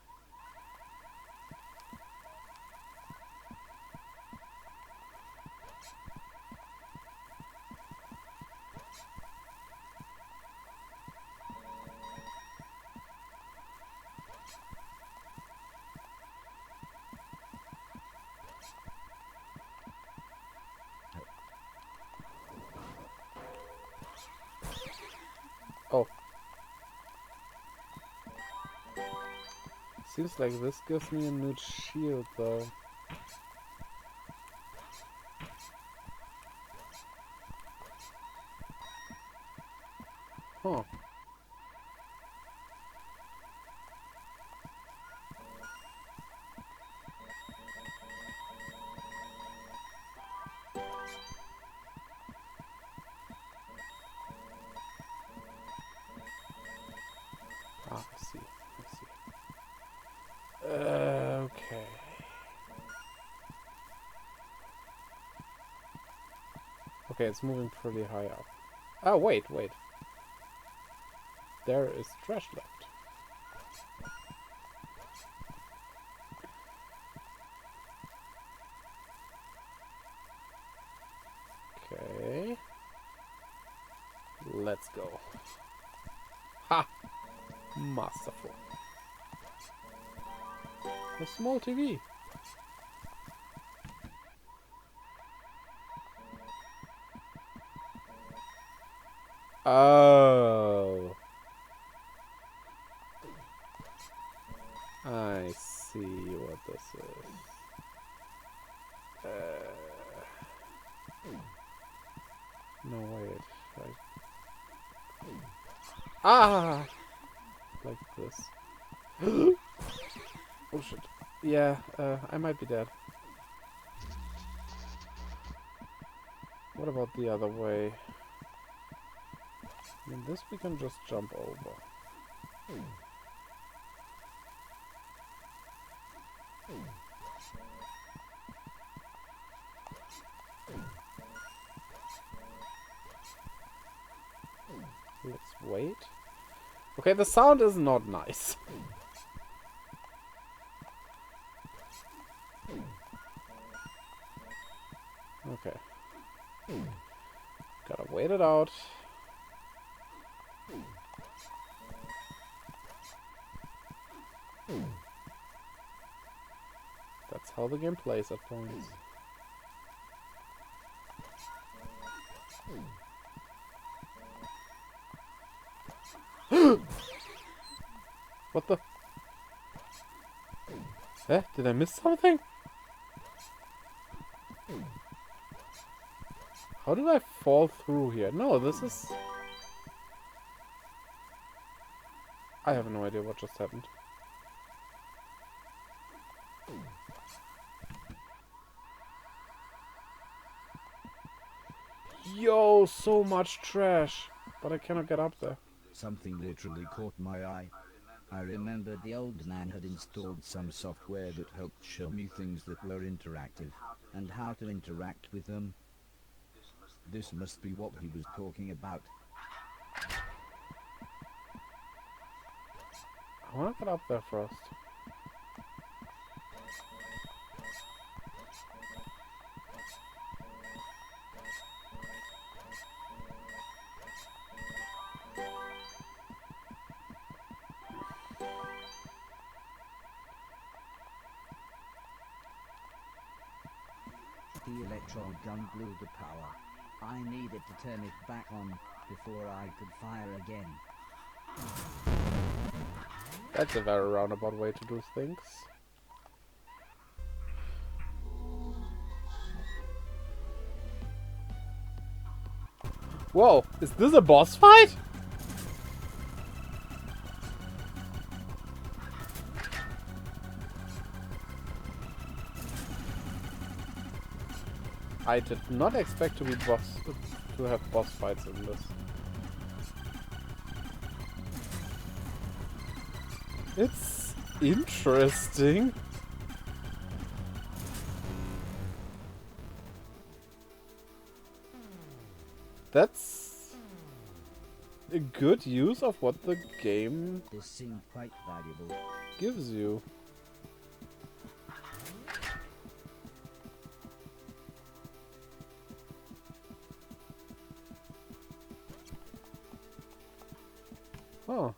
Speaker 1: Oh. Seems like this gives me a new shield though. Huh. Ah, I see. I see. Okay. Okay, it's moving pretty high up. Oh, wait. There is trash left. Okay. Let's go. Ha! Masterful. A small TV. Oh. I see what this is. No, wait. Ah! Like this. Oh shit. Yeah, I might be dead. What about the other way? I mean, this we can just jump over. Let's wait. Okay, the sound is not nice. Okay. Gotta wait it out. That's how the game plays at points. What the? Eh? Did I miss something? How did I fall through here? No, this is... I have no idea what just happened. Yo, so much trash. But I cannot get up there.
Speaker 2: Something literally caught my eye. I remembered the old man had installed some software that helped show me things that were interactive, and how to interact with them. This must be what he was talking about.
Speaker 1: I wanna get up there first.
Speaker 2: The electron gun blew the power. I needed to turn it back on before I could fire again.
Speaker 1: That's a very roundabout way to do things. Whoa, is this a boss fight? I did not expect to have boss fights in this. It's interesting. That's a good use of what the game
Speaker 2: This seemed quite valuable.
Speaker 1: gives you. Huh.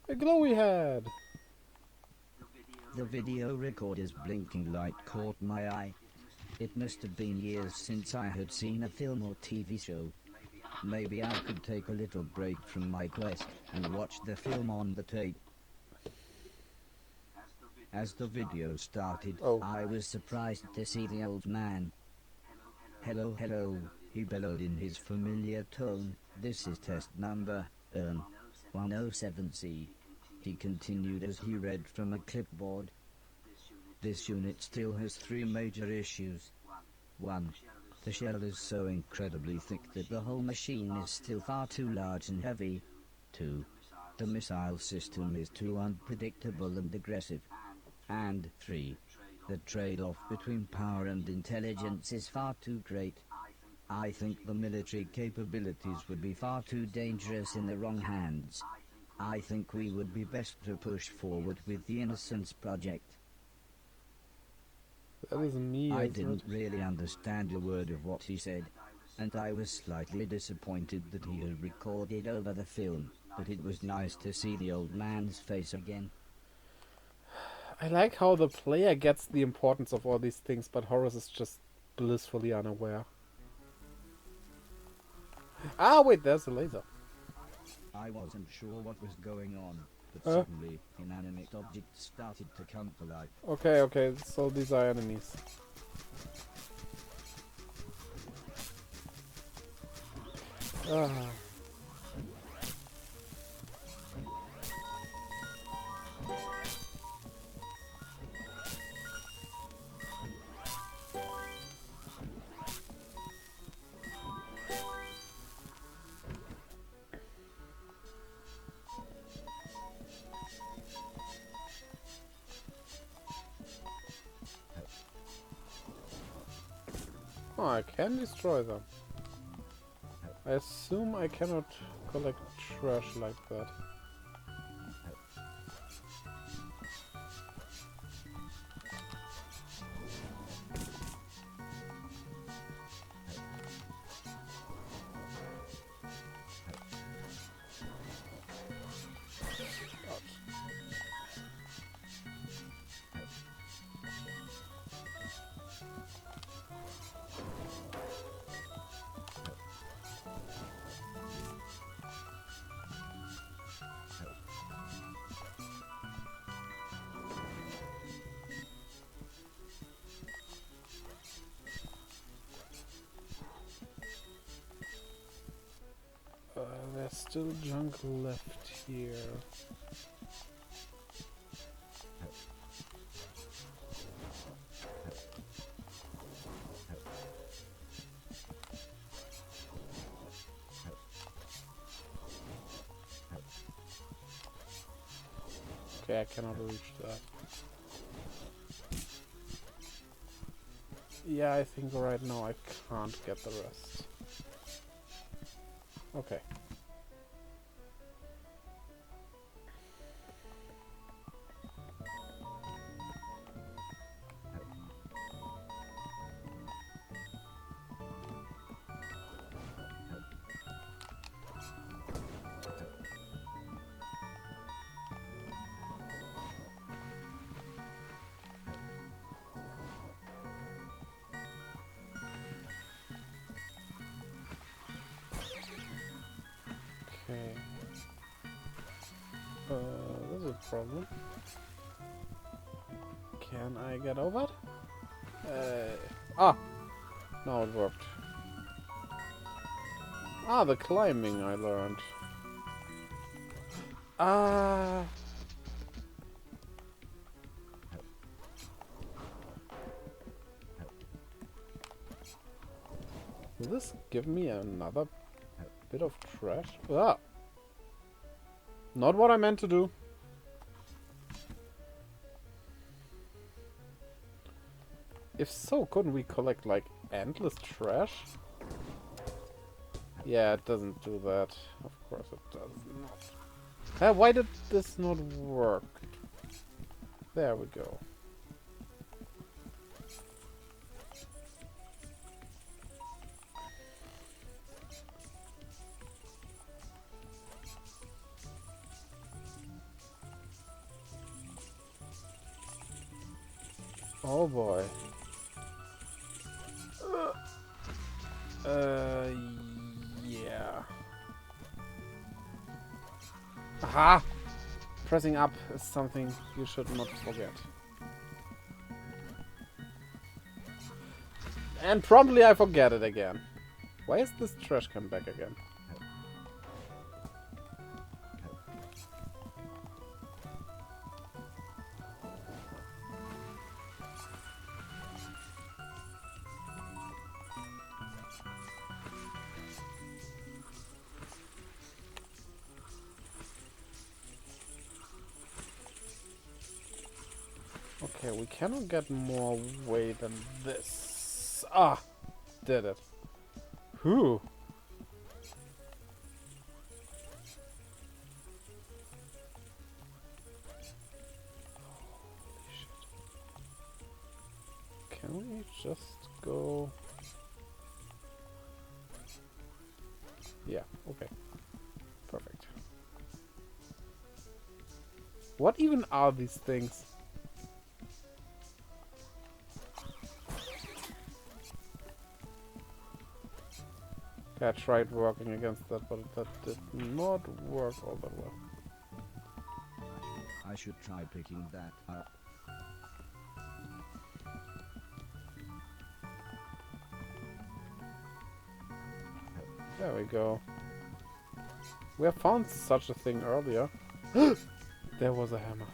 Speaker 1: A glowy head.
Speaker 2: The video recorder's blinking light caught my eye. It must have been years since I had seen a film or TV show. Maybe I could take a little break from my quest and watch the film on the tape. As the video started, I was surprised to see the old man. Hello, hello, he bellowed in his familiar tone. This is test number 107C. He continued as he read from a clipboard. This unit still has 3 major issues. 1. The shell is so incredibly thick that the whole machine is still far too large and heavy. 2. The missile system is too unpredictable and aggressive. And 3. The trade-off between power and intelligence is far too great. I think the military capabilities would be far too dangerous in the wrong hands. I think we would be best to push forward with the Innocence Project.
Speaker 1: That is me.
Speaker 2: I didn't really understand a word of what he said, and I was slightly disappointed that he had recorded over the film, but it was nice to see the old man's face again.
Speaker 1: I like how the player gets the importance of all these things, but Horace is just blissfully unaware. Ah, wait, there's a laser.
Speaker 2: I wasn't sure what was going on, but
Speaker 1: Huh?
Speaker 2: suddenly inanimate objects started to come to life.
Speaker 1: Okay, okay, so these are enemies. Ah. Oh, I can destroy them. I assume I cannot collect trash like that. There's still junk left here. Okay, I cannot reach that. Yeah, I think right now I can't get the rest. Okay. Okay. This is a problem. Can I get over it? Ah! Now it worked. Ah, the climbing I learned. Ah! Will this give me another bit of trash? Ah! Not what I meant to do. If so, couldn't we collect like endless trash? Yeah, it doesn't do that. Of course it does not. Why did this not work? There we go. Oh boy. Yeah. Aha! Pressing up is something you should not forget. And promptly I forget it again. Why is this trash come back again? Okay, we cannot get more weight than this. Ah! Did it. Whew. Holy shit. Can we just go... Yeah, okay. Perfect. What even are these things? I tried working against that, but that did not work all that well.
Speaker 2: I should try picking that up.
Speaker 1: There we go. We have found such a thing earlier. There was a hammer.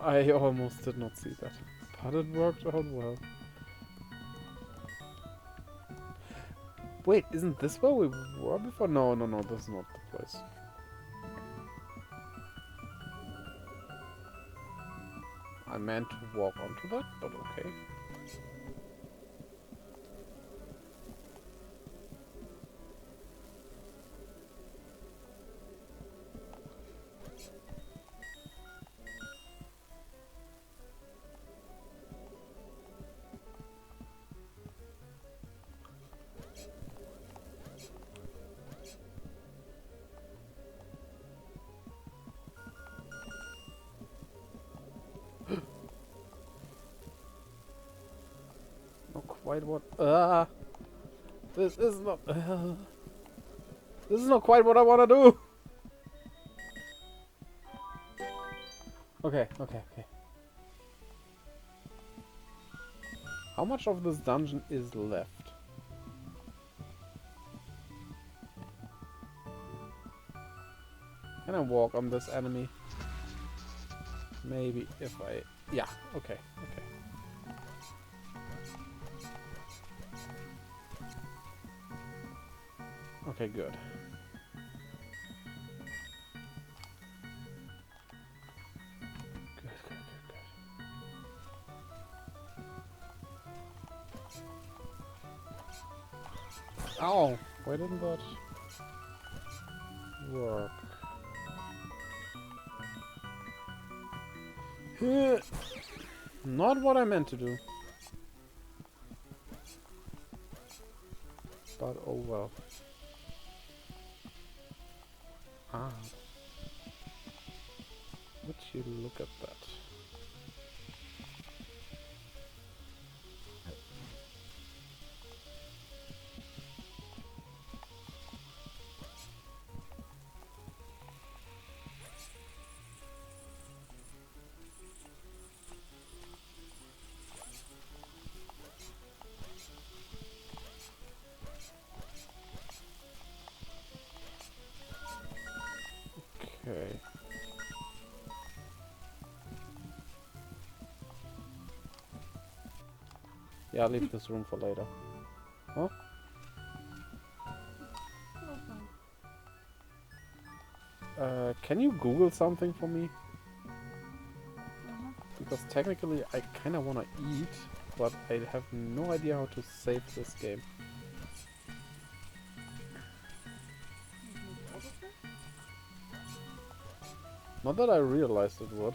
Speaker 1: I almost did not see that. But it worked out well. Wait, isn't this where we were before? No, this is not the place. I meant to walk onto that, but okay. Quite what? This is not. This is not quite what I want to do. Okay. How much of this dungeon is left? Can I walk on this enemy? Maybe if I. Yeah. Okay. Okay, good. Good. Ow! Why didn't that work? Not what I meant to do. But oh well. Ah. Would you look at that? Okay. Yeah, I'll leave this room for later. Huh? Can you Google something for me? Because technically I kinda wanna eat, but I have no idea how to save this game. Not that I realized it would.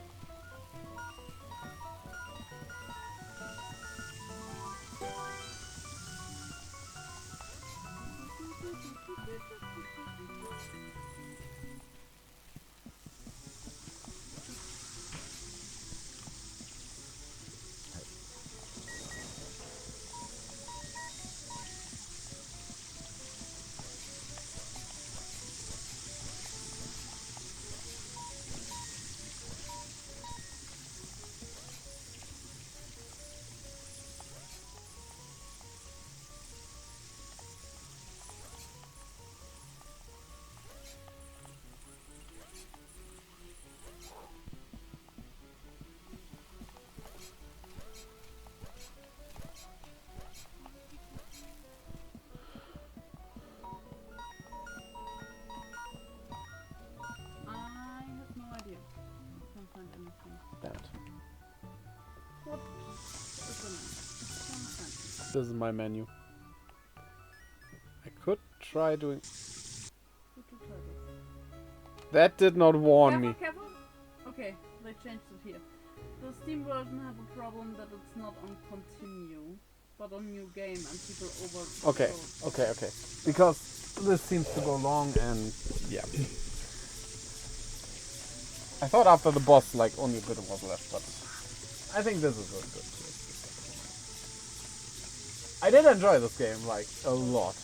Speaker 1: Damn it.
Speaker 3: What is the name?
Speaker 1: This is my menu. I could try doing... That did not warn me.
Speaker 3: Careful. Okay, they changed it here. The Steam version have a problem that it's not on continue, but on new game, and people over...
Speaker 1: Okay. Because this seems to go long and... yeah. I thought after the boss, like, only a bit was left, but... I think this is a good place. I did enjoy this game, like, a lot.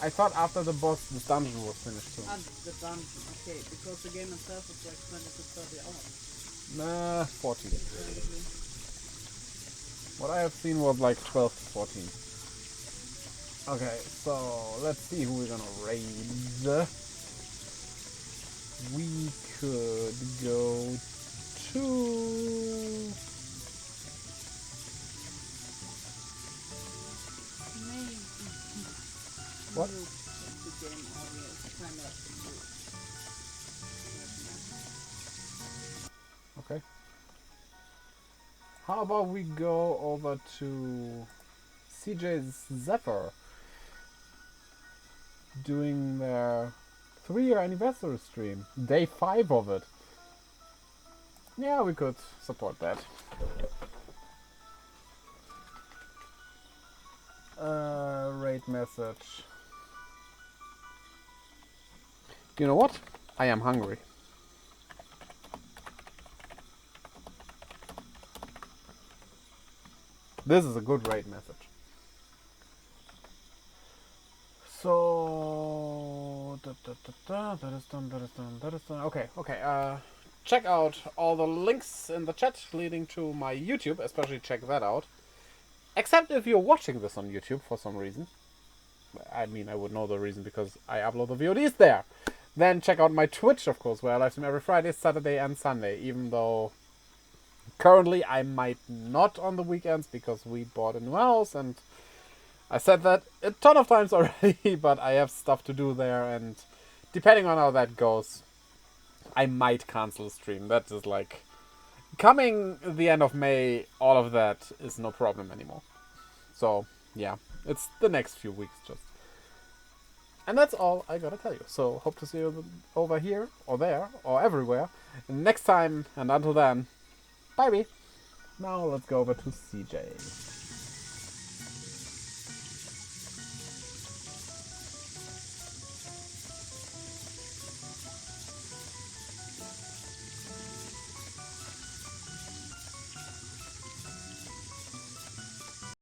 Speaker 1: I thought after the boss, this dungeon was finished too.
Speaker 3: Ah, the dungeon. Okay, because the game itself is like 20 to 30 hours.
Speaker 1: Nah, 40.
Speaker 3: Apparently.
Speaker 1: What I have seen was like 12 to 14. Okay, so let's see who we're gonna raid. We could go to...
Speaker 3: Maybe.
Speaker 1: What?
Speaker 3: The game audio is kind of
Speaker 1: Okay. How about we go over to CJ's Zephyr doing their 3-year anniversary stream. Day 5 of it. Yeah, we could support that. Raid message. You know what? I am hungry. This is a good raid message. So that is done. Okay. Check out all the links in the chat leading to my YouTube. Especially check that out. Except if you're watching this on YouTube for some reason. I mean, I would know the reason because I upload the VODs there. Then check out my Twitch, of course, where I live stream every Friday, Saturday, and Sunday. Even though currently I might not on the weekends because we bought a new house, and I said that a ton of times already, but I have stuff to do there, and depending on how that goes, I might cancel the stream. That is like coming the end of May, all of that is no problem anymore. So yeah, it's the next few weeks just. And that's all I gotta tell you. So hope to see you over here, or there, or everywhere next time, and until then, bye-bye. Now let's go over to CJ.